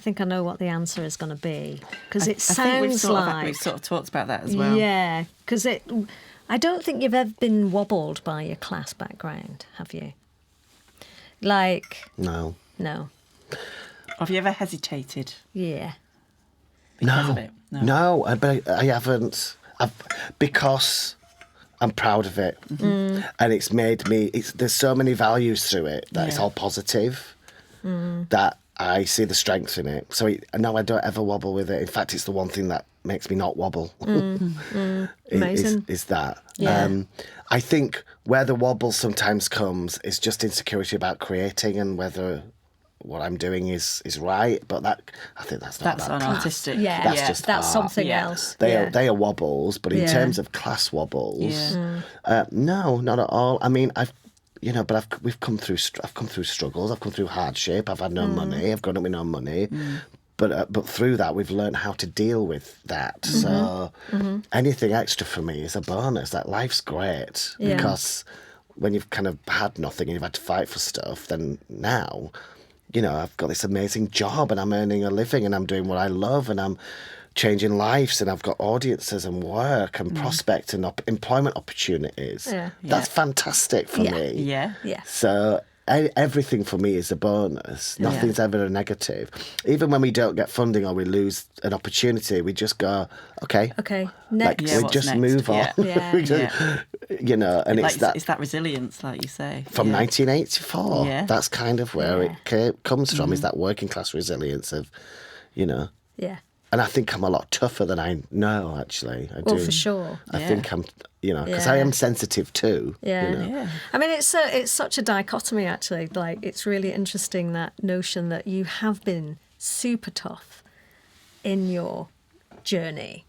think I know what the answer is going to be, because it I think sounds like we've sort of talked about that as well. Yeah, because I don't think you've ever been wobbled by your class background, have you? Like, No. Have you ever hesitated Yeah. because of it? No, but I haven't. Because I'm proud of it, and it's made me. There's so many values through it that it's all positive. That I see the strength in it. So no, I don't ever wobble with it. In fact, it's the one thing that makes me not wobble. Amazing. Is that? Yeah. I think where the wobble sometimes comes is just insecurity about creating and whether what I'm doing is right. But I think that's not That's about an class. artistic. Yeah, That's just that's art. something Yeah. else. They are wobbles, but in Yeah. terms of class wobbles, Yeah. no, not at all. I mean, we've come through. I've come through struggles. I've come through hardship. I've had no money. I've grown up with no money. But through that, we've learned how to deal with that. So anything extra for me is a bonus. Like, life's great Yeah. because when you've kind of had nothing and you've had to fight for stuff, then now, I've got this amazing job and I'm earning a living and I'm doing what I love and I'm changing lives and I've got audiences and work and prospect and employment opportunities. Yeah. That's fantastic for me. Yeah. Yeah. So everything for me is a bonus. Nothing's ever a negative. Even when we don't get funding or we lose an opportunity, we just go, okay, Next. Yeah, we what's just next? move on. Yeah. We just- and It's that resilience, like you say. from Yeah. 1984. Yeah. That's kind of where it comes from, is that working class resilience of, Yeah. And I think I'm a lot tougher than I know, actually. I do. For sure. I Yeah. think I'm, because I am sensitive too. Yeah. Yeah. I mean, it's such a dichotomy, actually. Like, it's really interesting, that notion that you have been super tough in your journey.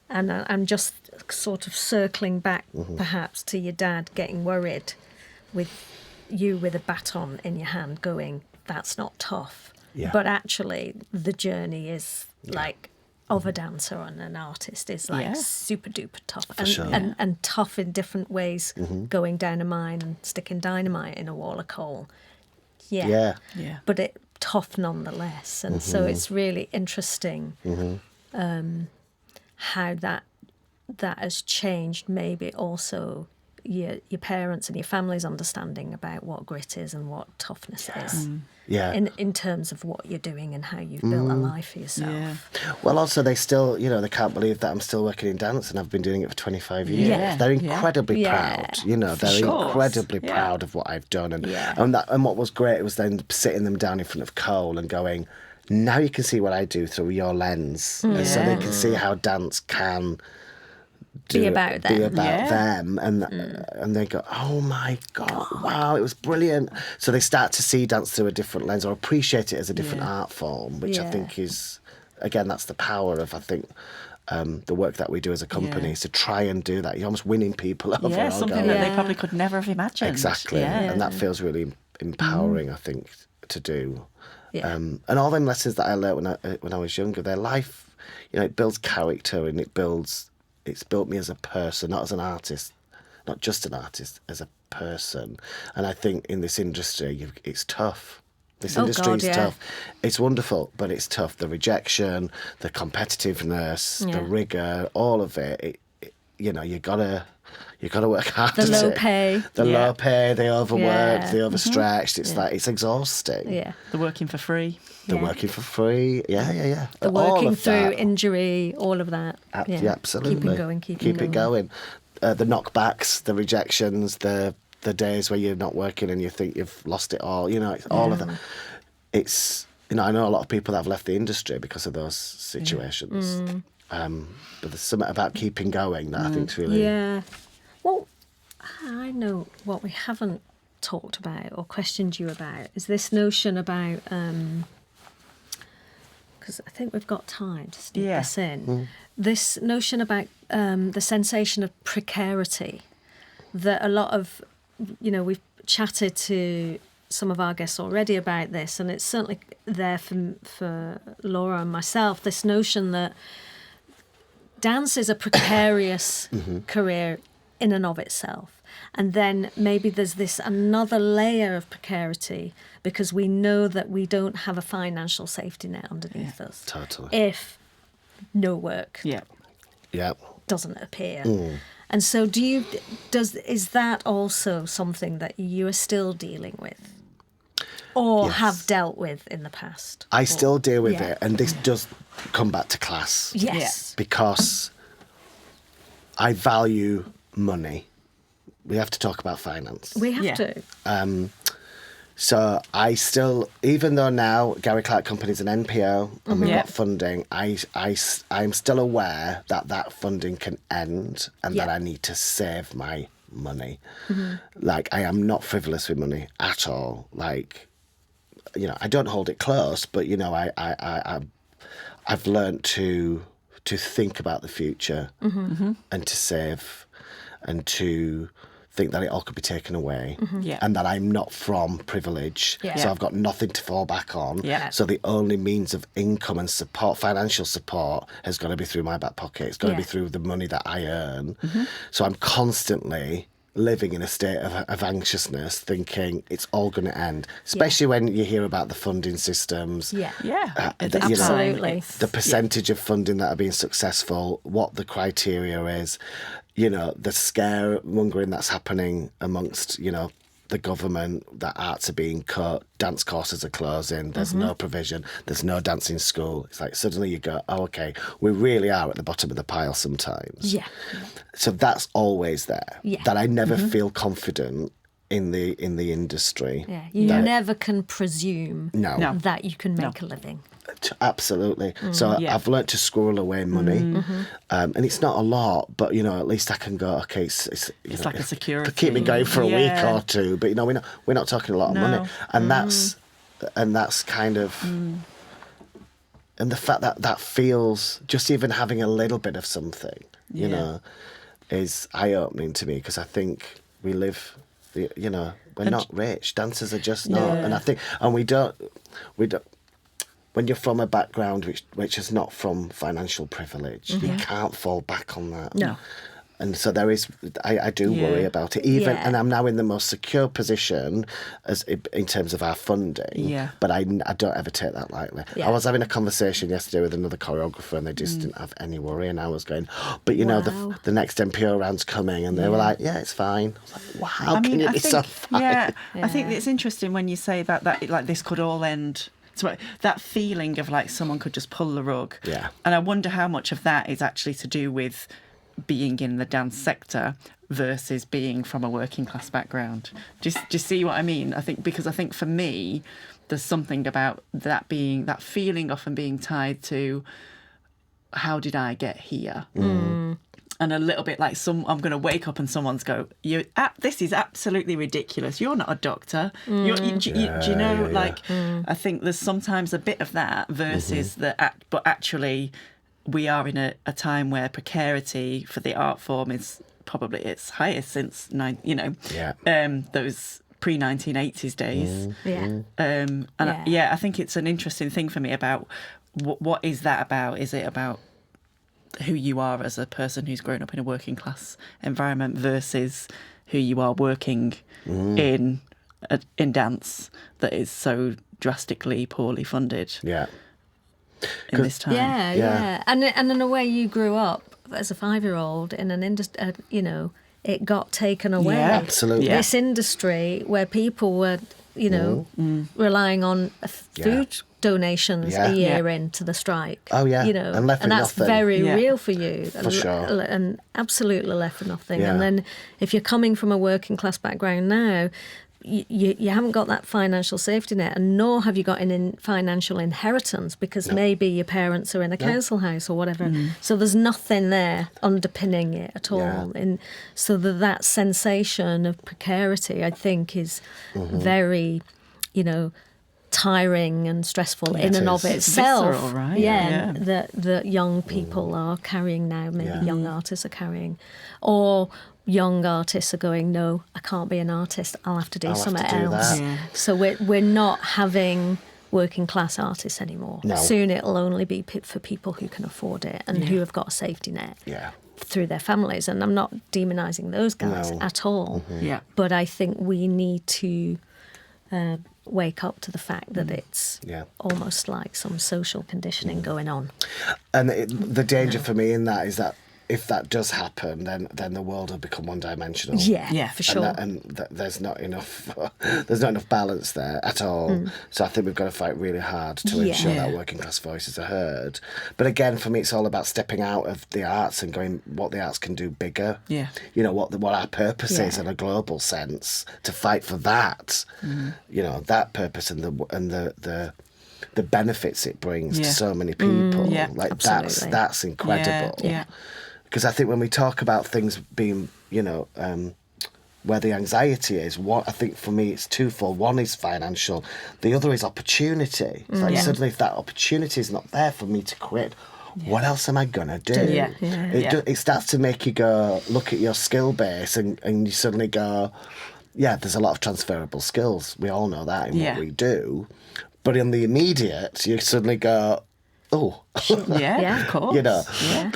And I'm just sort of circling back, perhaps, to your dad getting worried with you with a baton in your hand going, that's not tough. Yeah. But actually, the journey is like, of a dancer and an artist is like Yeah. super duper tough. sure. And tough in different ways, going down a mine and sticking dynamite in a wall of coal. Yeah. Yeah. But it tough nonetheless. And so it's really interesting how that has changed, maybe also your parents and your family's understanding about what grit is and what toughness is. Yeah. In terms of what you're doing and how you've built a life for yourself. Yeah. Well, also, they still, they can't believe that I'm still working in dance and I've been doing it for 25 years. Yeah. They're Yeah. incredibly Yeah. proud. They're sure. incredibly Yeah. proud of what I've done. And, Yeah. and what was great was then sitting them down in front of Coal and going, now you can see what I do through your lens. And so they can see how dance can Be about them. Yeah. them, and they go, oh my God, wow, it was brilliant. So they start to see dance through a different lens or appreciate it as a different art form, which I Yeah. think is, again, that's the power of, I think, the work that we do as a company, Yeah. is to try and do that. You're almost winning people over. Yeah, or something going, that they Yeah. probably could never have imagined. exactly, Yeah. and that feels really empowering, I think, to do. Yeah. And all them lessons that I learned when I was younger, their life, it builds character and it's built me as a person, not as an artist, not just an artist, as a person. And I think in this industry, it's tough. This industry God, is yeah. tough. It's wonderful, but it's tough. The rejection, the competitiveness, the Yeah. rigour, all of it. You gotta work hard. The at low it. pay. The Yeah. low pay, the overworked, Yeah. the overstretched. It's like, it's exhausting. Yeah. The working for free. The Yeah. working for free. Yeah. The All working of through that. injury, all of that. Yeah, absolutely. Keep it going. The knockbacks, the rejections, the days where you're not working and you think you've lost it all. It's all of that. It's I know a lot of people that have left the industry because of those situations. But there's something about keeping going that I think's really. Yeah. Well, I know what we haven't talked about or questioned you about is this notion about, because I think we've got time to sneak Yeah. this in, this notion about the sensation of precarity that a lot of, we've chatted to some of our guests already about this, and it's certainly there for Laura and myself, this notion that dance is a precarious career in and of itself. And then maybe there's this another layer of precarity because we know that we don't have a financial safety net underneath us. Totally. If no work doesn't appear. And so is that also something that you are still dealing with? Or have dealt with in the past? I still deal with it, and this does come back to class. Yes. Because I value money. We have to talk about finance. We have to. So I still, even though now Gary Clarke Company is an NPO and we've got funding, I'm still aware that funding can end and that I need to save my money. Like, I am not frivolous with money at all. Like, you know, I don't hold it close, but, you know, I've learned to think about the future and to save and to think that it all could be taken away and that I'm not from privilege, so I've got nothing to fall back on. So the only means of income and support, financial support, has got to be through my back pocket. It's got to be through the money that I earn. So I'm constantly living in a state of anxiousness, thinking it's all going to end, especially when you hear about the funding systems. Absolutely. The percentage of funding that are being successful, what the criteria is, you know, the scaremongering that's happening amongst, you know, the government, that arts are being cut, dance courses are closing, there's no provision, there's no dancing school. It's like suddenly you go, oh, okay, we really are at the bottom of the pile sometimes. So that's always there. That I never feel confident in the industry. You never can presume that you can make a living. Absolutely. So I've learnt to squirrel away money, and it's not a lot, but, you know, at least I can go, okay, it's like a security to keep me going for a week or two. But, you know, we're not talking a lot of money, and that's kind of, and the fact that feels, just even having a little bit of something, you know, is eye opening to me, because I think we live, you know, we're not rich. Dancers are just not, and I think, and we don't. When you're from a background which is not from financial privilege, you can't fall back on that. No. And so there is, I do worry about it. Even, and I'm now in the most secure position as in terms of our funding. But I don't ever take that lightly. I was having a conversation yesterday with another choreographer, and they just didn't have any worry. And I was going, but you know, the next NPO round's coming, and they were like, yeah, it's fine. I was like, wow, how can you be so fine? I think it's interesting when you say that like this could all end. So that feeling of like someone could just pull the rug. And I wonder how much of that is actually to do with being in the dance sector versus being from a working class background. Do you see what I mean? I think for me, there's something about that feeling often being tied to, how did I get here? And a little bit like I'm going to wake up and someone's go, this is absolutely ridiculous. You're not a doctor. Do you know, I think there's sometimes a bit of that versus but actually we are in a time where precarity for the art form is probably its highest since, those pre-1980s days. I think it's an interesting thing for me about what is that about? Is it about who you are as a person who's grown up in a working class environment versus who you are working in dance that is so drastically poorly funded in this time? And in a way, you grew up as a 5-year-old in an industry, it got taken away. Absolutely. This industry where people were, relying on food donations a year into the strike. And left with that's nothing. Very real for you. For sure. And absolutely left with nothing. Yeah. And then if you're coming from a working class background now, you haven't got that financial safety net, and nor have you got an financial inheritance, because maybe your parents are in a council house or whatever. So there's nothing there underpinning it at all. And so that sensation of precarity, I think, is very, tiring and stressful in and of itself. Visceral, right? That young people are carrying now, maybe young artists are carrying, or young artists are going, no, I can't be an artist, I'll have to do something else. So we're not having working class artists anymore. Soon it'll only be for people who can afford it and who have got a safety net. through their families. And I'm not demonising those guys at all. Yeah. But I think we need to wake up to the fact that it's almost like some social conditioning going on. And the danger for me in that is that if that does happen, then the world will become one-dimensional. Yeah, for sure. And there's not enough balance there at all. So I think we've got to fight really hard to ensure that working class voices are heard. But again, for me, it's all about stepping out of the arts and going what the arts can do bigger. Yeah. You know, what our purpose is in a global sense, to fight for that. You know, that purpose and the benefits it brings to so many people. Like absolutely. that's incredible. Yeah. Because I think when we talk about things being, you know, where the anxiety is, I think for me it's twofold. One is financial, the other is opportunity. It's like suddenly if that opportunity is not there for me to create, what else am I going to do? It starts to make you go, look at your skill base and you suddenly go, there's a lot of transferable skills. We all know that in what we do. But in the immediate, you suddenly go, oh, of course. You know,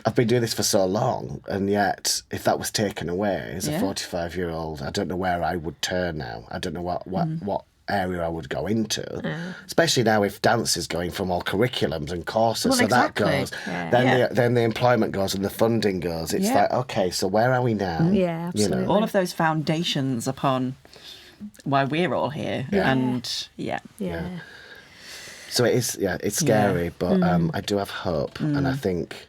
I've been doing this for so long, and yet if that was taken away as a 45-year-old, I don't know where I would turn now. I don't know what area I would go into. Especially now if dance is going from all curriculums and courses, so exactly. that goes. Then the employment goes and the funding goes. It's like, okay, so where are we now? Yeah, absolutely. You know? All of those foundations upon why we're all here, and So it is, it's scary, but I do have hope, and I think,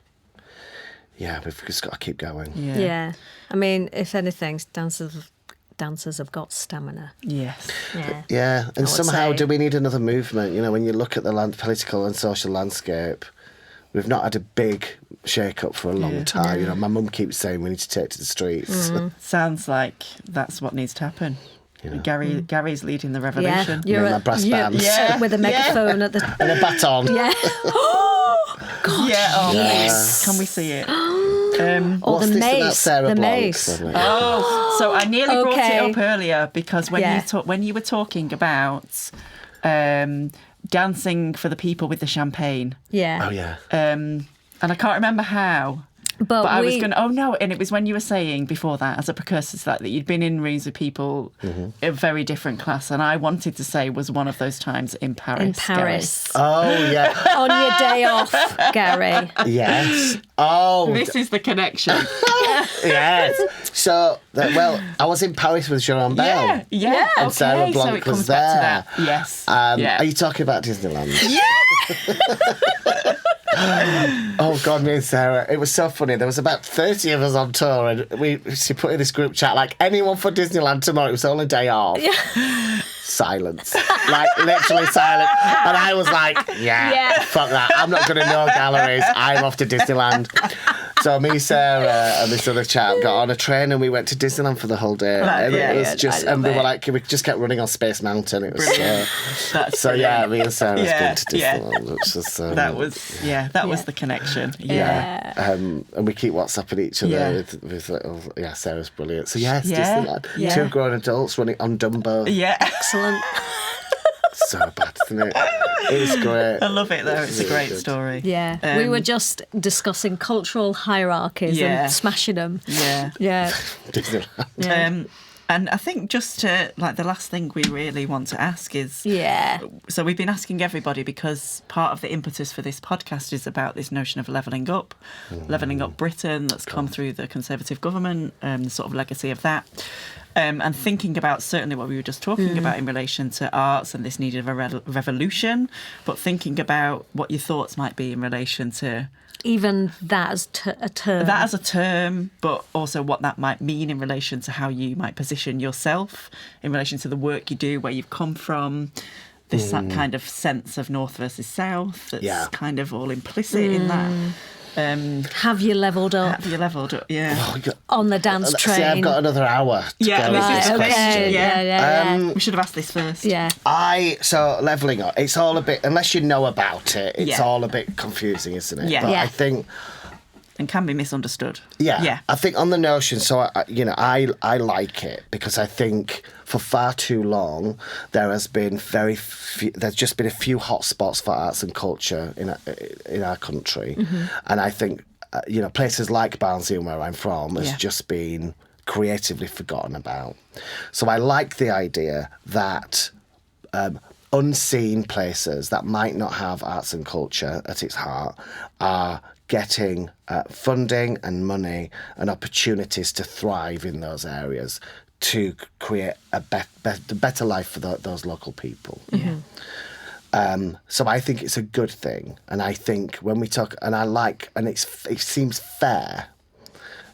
we've just got to keep going. Yeah. I mean, if anything, dancers have got stamina. Yes. Yeah, and somehow say. do we need another movement? You know, when you look at the political and social landscape, we've not had a big shake-up for a long time. You know, my mum keeps saying we need to take to the streets. Sounds like that's what needs to happen. Gary's leading the revolution. You're my brass band. with a megaphone at the... And a baton. Yeah. God. Yeah. Yes. Can we see it? Or What's the this about mace. Sarah The Blanc mace. suddenly? So I nearly brought Okay. it up earlier because when you were talking about dancing for the people with the champagne, Yeah. Oh, yeah. and I can't remember how. But I was going to, and it was when you were saying before that, as a precursor to that you'd been in rooms with people of very different class, and I wanted to say was one of those times in Paris. In Paris. Oh, yeah. On your day off, Gary. Yes. Oh. This is the connection. Yes. So, I was in Paris with Jean Bell. Yeah. And Okay, Sarah Blanc so it was comes back to there. that. Yes. Are you talking about Disneyland? Oh God, me and Sarah, it was so funny. There was about 30 of us on tour, and she put in this group chat like, anyone for Disneyland tomorrow? It was the only day off. Silence, like literally silent. And I was like, fuck that. I'm not going to know galleries. I'm off to Disneyland. So me, Sarah, and this other chap got on a train and we went to Disneyland for the whole day. And it was just, and we were like, we just kept running on Space Mountain. It was so me and Sarah's been to Disneyland. Which was, that was the connection. And we keep WhatsApping each other with little, Sarah's brilliant. So it's Disneyland. Yeah. 2 grown adults running on Dumbo. Yeah. Excellent. So bad, isn't it? It was great. I love it though. It's a great story. Yeah. We were just discussing cultural hierarchies and smashing them. Yeah. Yeah. Disneyland. Yeah. And I think just to, the last thing we really want to ask is... Yeah. So we've been asking everybody because part of the impetus for this podcast is about this notion of levelling up Britain that's come through the Conservative government, the sort of legacy of that. And thinking about certainly what we were just talking about in relation to arts and this need of a revolution, but thinking about what your thoughts might be in relation to... Even that as a term. That as a term, but also what that might mean in relation to how you might position yourself, in relation to the work you do, where you've come from, this kind of sense of North versus South that's kind of all implicit in that. Have you levelled up? Have you levelled up? Yeah. On the dance train? See, I've got another hour to go with this is this the question. question. Yeah. We should have asked this first. Yeah. So levelling up, it's all a bit, unless you know about it, it's all a bit confusing, isn't it? Yeah. But Yeah. I think... And can be misunderstood. Yeah. I think on the notion, so, I like it because I think for far too long there has been there's just been a few hot spots for arts and culture in our country. And I think places like Barnsley and where I'm from has Yeah. just been creatively forgotten about. So I like the idea that unseen places that might not have arts and culture at its heart are getting funding and money and opportunities to thrive in those areas to create a better life for those local people. Yeah. So I think it's a good thing, and I think when we talk, and it seems fair.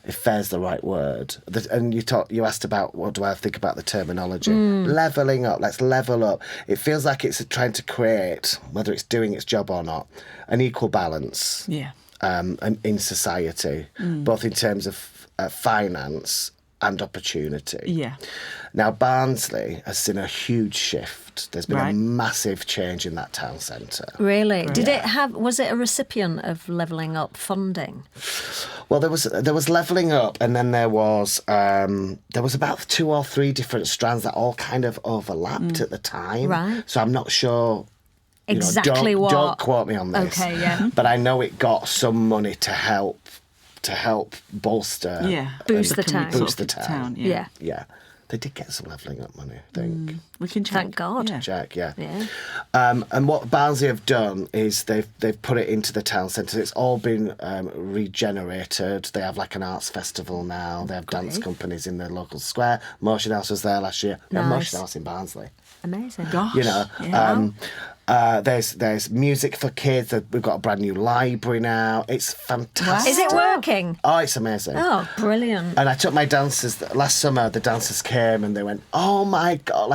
If fair's the right word, and you asked about what do I think about the terminology, leveling up. Let's level up. It feels like it's trying to create, whether it's doing its job or not, an equal balance. Yeah. In society, both in terms of finance and opportunity. Yeah. Now, Barnsley has seen a huge shift. There's been a Right. massive change in that town centre. Really? Was it a recipient of Levelling Up funding? Well, there was Levelling Up, and then there was about 2 or 3 different strands that all kind of overlapped at the time. Right. So I'm not sure. Exactly what? Don't quote me on this. Okay, yeah. But I know it got some money to help bolster. Yeah. Boost the town. Boost the town. Yeah. Yeah. They did get some Levelling Up money, I think. We can check. Thank God. Yeah. Check, yeah. Yeah. And what Barnsley have done is they've put it into the town centre. It's all been regenerated. They have like an arts festival now. They have dance companies in the local square. Motion House was there last year. They have Nice. Motion House in Barnsley. Amazing. Gosh. Yeah. There's music for kids. We've got a brand new library now. It's fantastic. Is it working? Oh, it's amazing. Oh, brilliant. And I took my dancers last summer. The dancers came and they went, "Oh my God!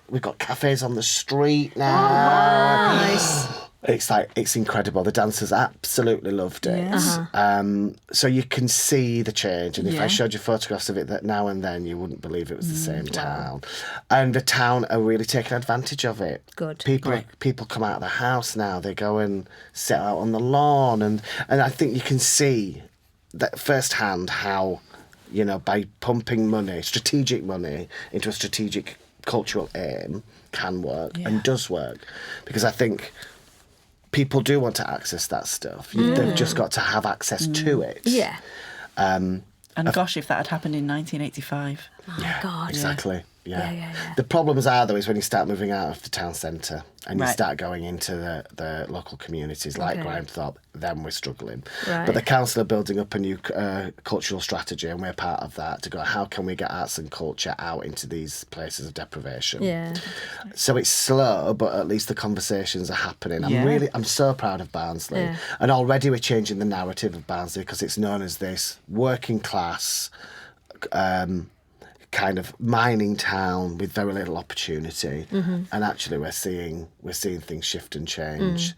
We've got cafes on the street now." Nice. It's incredible. The dancers absolutely loved it. Yeah. So you can see the change, and if I Yeah. showed you photographs of it that now and then, you wouldn't believe it was the same town. And the town are really taking advantage of it. Good. People come out of the house now. They go and sit out on the lawn, and I think you can see that firsthand how, by pumping money, strategic money, into a strategic cultural aim can work and does work, because I think people do want to access that stuff. They've just got to have access to it. Yeah. And gosh, if that had happened in 1985. Oh, God. Exactly. Yeah. Yeah. The problems are, though, is when you start moving out of the town centre and you Right. start going into the local communities like Okay. Grimethorpe, then we're struggling. Right. But the council are building up a new cultural strategy, and we're part of that, to go, how can we get arts and culture out into these places of deprivation? Yeah. So it's slow, but at least the conversations are happening. Yeah. I'm so proud of Barnsley. Yeah. And already we're changing the narrative of Barnsley, because it's known as this working class kind of mining town with very little opportunity. And actually we're seeing things shift and change.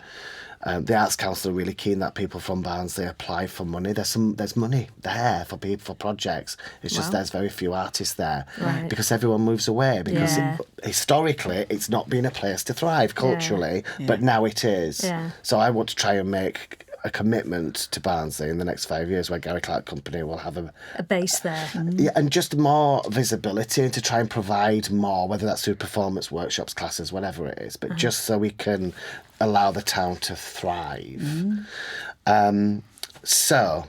The Arts Council are really keen that people from Barnsley apply for money. There's money there for people, for projects. It's just there's very few artists there, Right. because everyone moves away, because Yeah. historically it's not been a place to thrive culturally, but now it is. Yeah. So I want to try and make a commitment to Barnsley in the next 5 years, where Gary Clarke Company will have A base there. yeah, and just more visibility, and to try and provide more, whether that's through performance workshops, classes, whatever it is, but just so we can allow the town to thrive. So,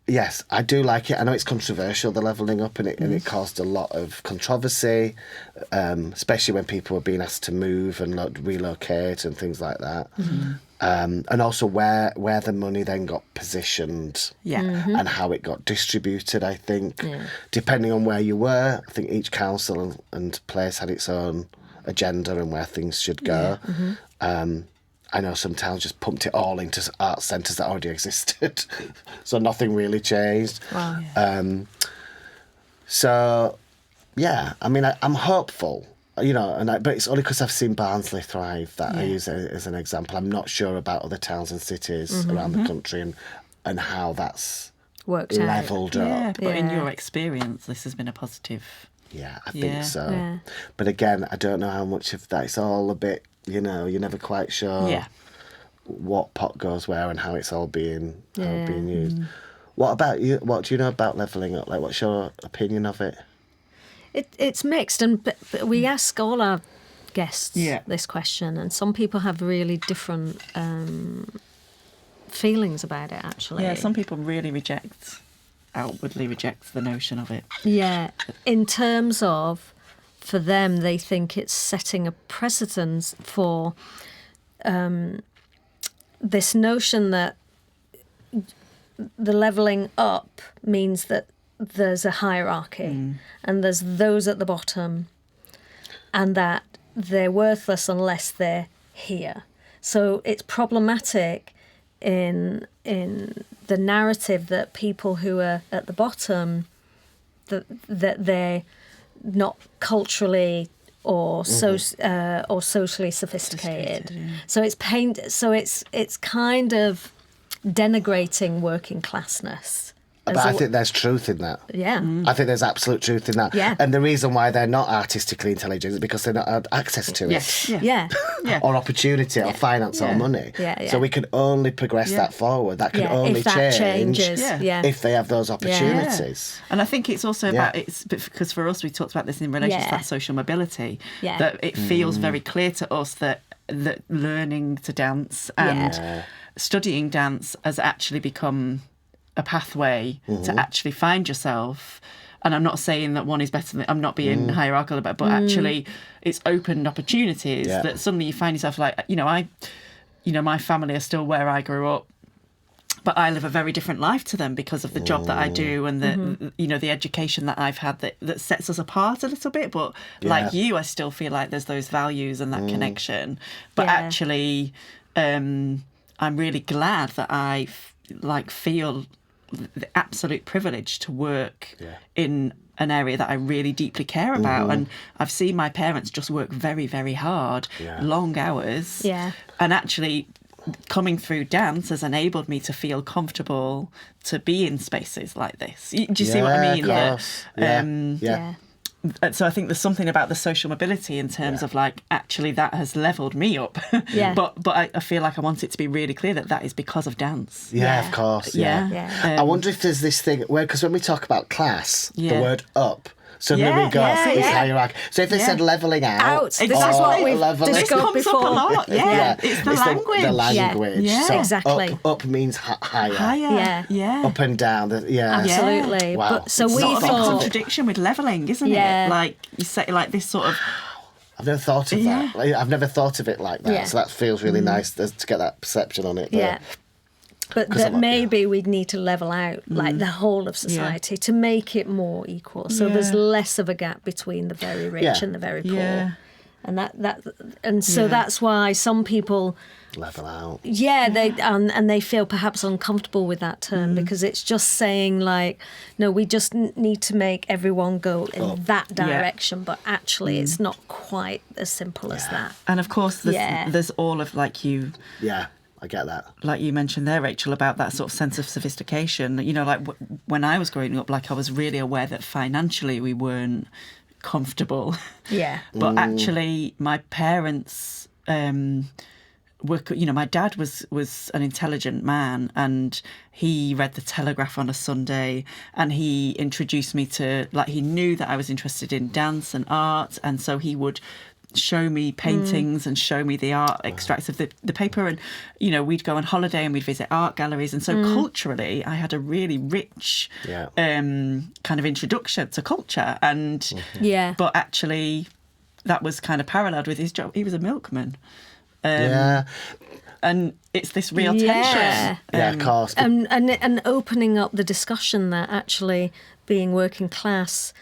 yes, I do like it. I know it's controversial, the Levelling Up, and it caused a lot of controversy, especially when people were being asked to move and relocate and things like that. And also where the money then got positioned, Yeah. and how it got distributed. I think depending on where you were, I think each council and place had its own agenda and where things should go. I know some towns just pumped it all into arts centres that already existed, so nothing really changed. Wow. So, yeah, I mean, I'm hopeful, but it's only because I've seen Barnsley thrive that I use it as an example. I'm not sure about other towns and cities around the country and how that's Worked out. levelled Yeah, up. but in Yeah. your experience, this has been a positive. Yeah, I Yeah. think so. Yeah. But again, I don't know how much of that. It's all a bit, you're never quite sure Yeah. what pot goes where and how it's all being used. Mm. What about you? What do you know about Levelling Up? Like, what's your opinion of it? It's mixed, but we ask all our guests Yeah. this question, and some people have really different feelings about it, actually. Yeah, some people really outwardly reject the notion of it. Yeah, in terms of, for them, they think it's setting a precedent for this notion that the levelling up means that there's a hierarchy and there's those at the bottom and that they're worthless unless they're here. So it's problematic in the narrative that people who are at the bottom, that they're not culturally or socially sophisticated. So it's kind of denigrating working classness. But I think there's truth in that. Yeah. I think there's absolute truth in that. Yeah. And the reason why they're not artistically intelligent is because they're not had access to it. Yeah. Or opportunity or finance or money. Yeah. So we can only progress that forward. That can only if that change changes. if they have those opportunities. And I think it's also about, because for us, we talked about this in relation to that social mobility, that it feels very clear to us that learning to dance and studying dance has actually become a pathway to actually find yourself. And I'm not saying that one is better than, I'm not being hierarchical about, but actually it's opened opportunities that suddenly you find yourself like, my family are still where I grew up, but I live a very different life to them because of the job that I do and the education that I've had that sets us apart a little bit. But like you, I still feel like there's those values and that connection. But actually, I'm really glad that I feel the absolute privilege to work in an area that I really deeply care about. And I've seen my parents just work very, very hard, long hours. Yeah. And actually coming through dance has enabled me to feel comfortable to be in spaces like this. Do you see what I mean? Of course. So I think there's something about the social mobility in terms of like, actually that has levelled me up. But I feel like I want it to be really clear that is because of dance. Of course. I wonder if there's this thing where, because when we talk about class, the word up, suddenly we go, it's hierarchy. So if they said levelling out. This is what we've discussed before. Up a lot. It's the language. The language. Yeah. So exactly. Up means higher. Up and down. Absolutely. Wow. But, so we thought... thought... contradiction with levelling, isn't it? Like, you say, like this sort of... I've never thought of that. I've never thought of it like that. So that feels really nice to get that perception on it. But that maybe we'd need to level out like the whole of society to make it more equal. So there's less of a gap between the very rich and the very poor. And that's why some people level out. They and they feel perhaps uncomfortable with that term because it's just saying like, no, we just need to make everyone go in that direction. But actually, it's not quite as simple as that. And of course, there's all of like you. Yeah. I get that. Like you mentioned there, Rachel, about that sort of sense of sophistication. Like when I was growing up, like I was really aware that financially we weren't comfortable. But actually, my parents were. My dad was an intelligent man, and he read the Telegraph on a Sunday, and he introduced me to he knew that I was interested in dance and art, and so he would show me paintings and show me the art extracts of the paper, and we'd go on holiday and we'd visit art galleries, and so culturally I had a really rich kind of introduction to culture, and but actually that was kind of paralleled with his job. He was a milkman, and it's this real tension. Of course. And opening up the discussion that actually being working class,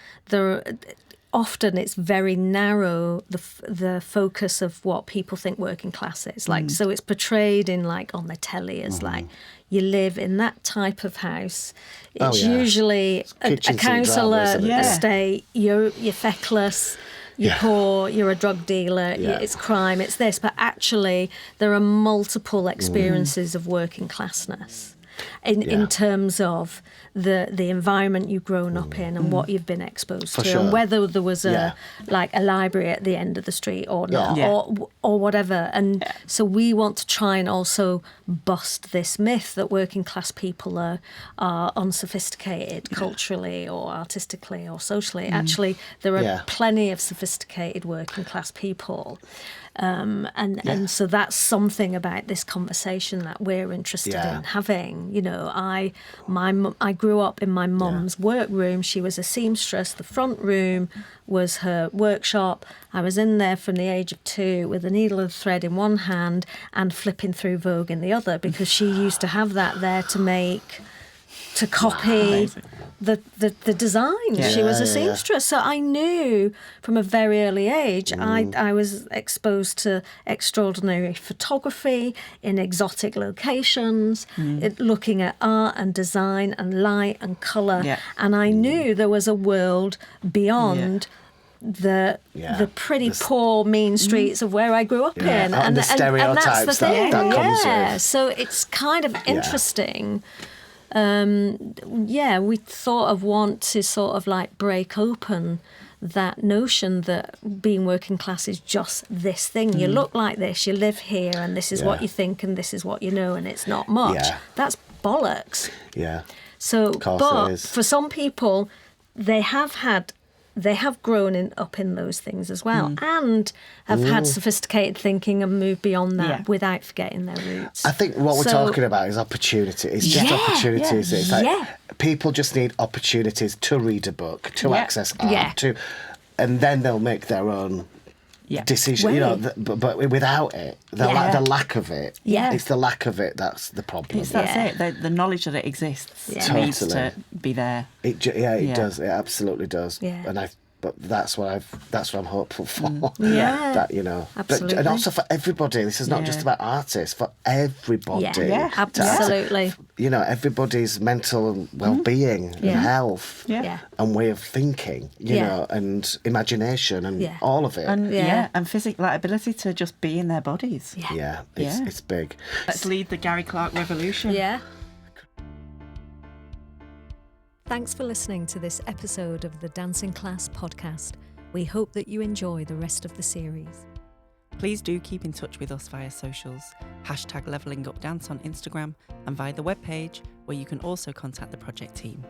often it's very narrow, the focus of what people think working class is. Like, so it's portrayed in on the telly as like, you live in that type of house. It's usually a councillor estate, you're feckless, you're poor, you're a drug dealer, it's crime, it's this. But actually, there are multiple experiences of working classness in terms of the environment you've grown up in and what you've been exposed to, and whether there was a library at the end of the street or not, or whatever. And so we want to try and also bust this myth that working class people are unsophisticated culturally or artistically or socially. Actually, there are plenty of sophisticated working class people. And so that's something about this conversation that we're interested in having. You know, I grew up in my mum's workroom. She was a seamstress. The front room was her workshop. I was in there from the age of 2 with a needle and thread in one hand and flipping through Vogue in the other, because she used to have that there to copy the design. She was a seamstress. So I knew from a very early age, I was exposed to extraordinary photography in exotic locations, looking at art and design and light and colour. Yeah. And I knew there was a world beyond the pretty poor mean streets of where I grew up in. And the stereotypes that comes with. So it's kind of interesting. We thought of want to sort of like break open that notion that being working class is just this thing. You look like this, you live here, and this is what you think, and this is what you know, and it's not much. Yeah. That's bollocks. Yeah. So, but for some people, they have grown up in those things as well, and have had sophisticated thinking and moved beyond that without forgetting their roots. I think what we're talking about is opportunity. It's just opportunities. It's like people just need opportunities to read a book, to access art, and then they'll make their own decision. You know, but without it, the lack of it. Yeah. It's the lack of it that's the problem. That's it. The knowledge that it exists needs to be there. It does. It absolutely does. Yeah. But that's what I'm hopeful for. That, you know. Absolutely. And also for everybody. This is not just about artists. For everybody. Yeah. Absolutely. You know, everybody's mental well-being and health and way of thinking. You know, and imagination and all of it. And and physical ability to just be in their bodies. Yeah. It's big. Let's lead the Gary Clarke revolution. Yeah. Thanks for listening to this episode of the Dancing Class podcast. We hope that you enjoy the rest of the series. Please do keep in touch with us via socials, #LevelingUpDance on Instagram, and via the webpage, where you can also contact the project team.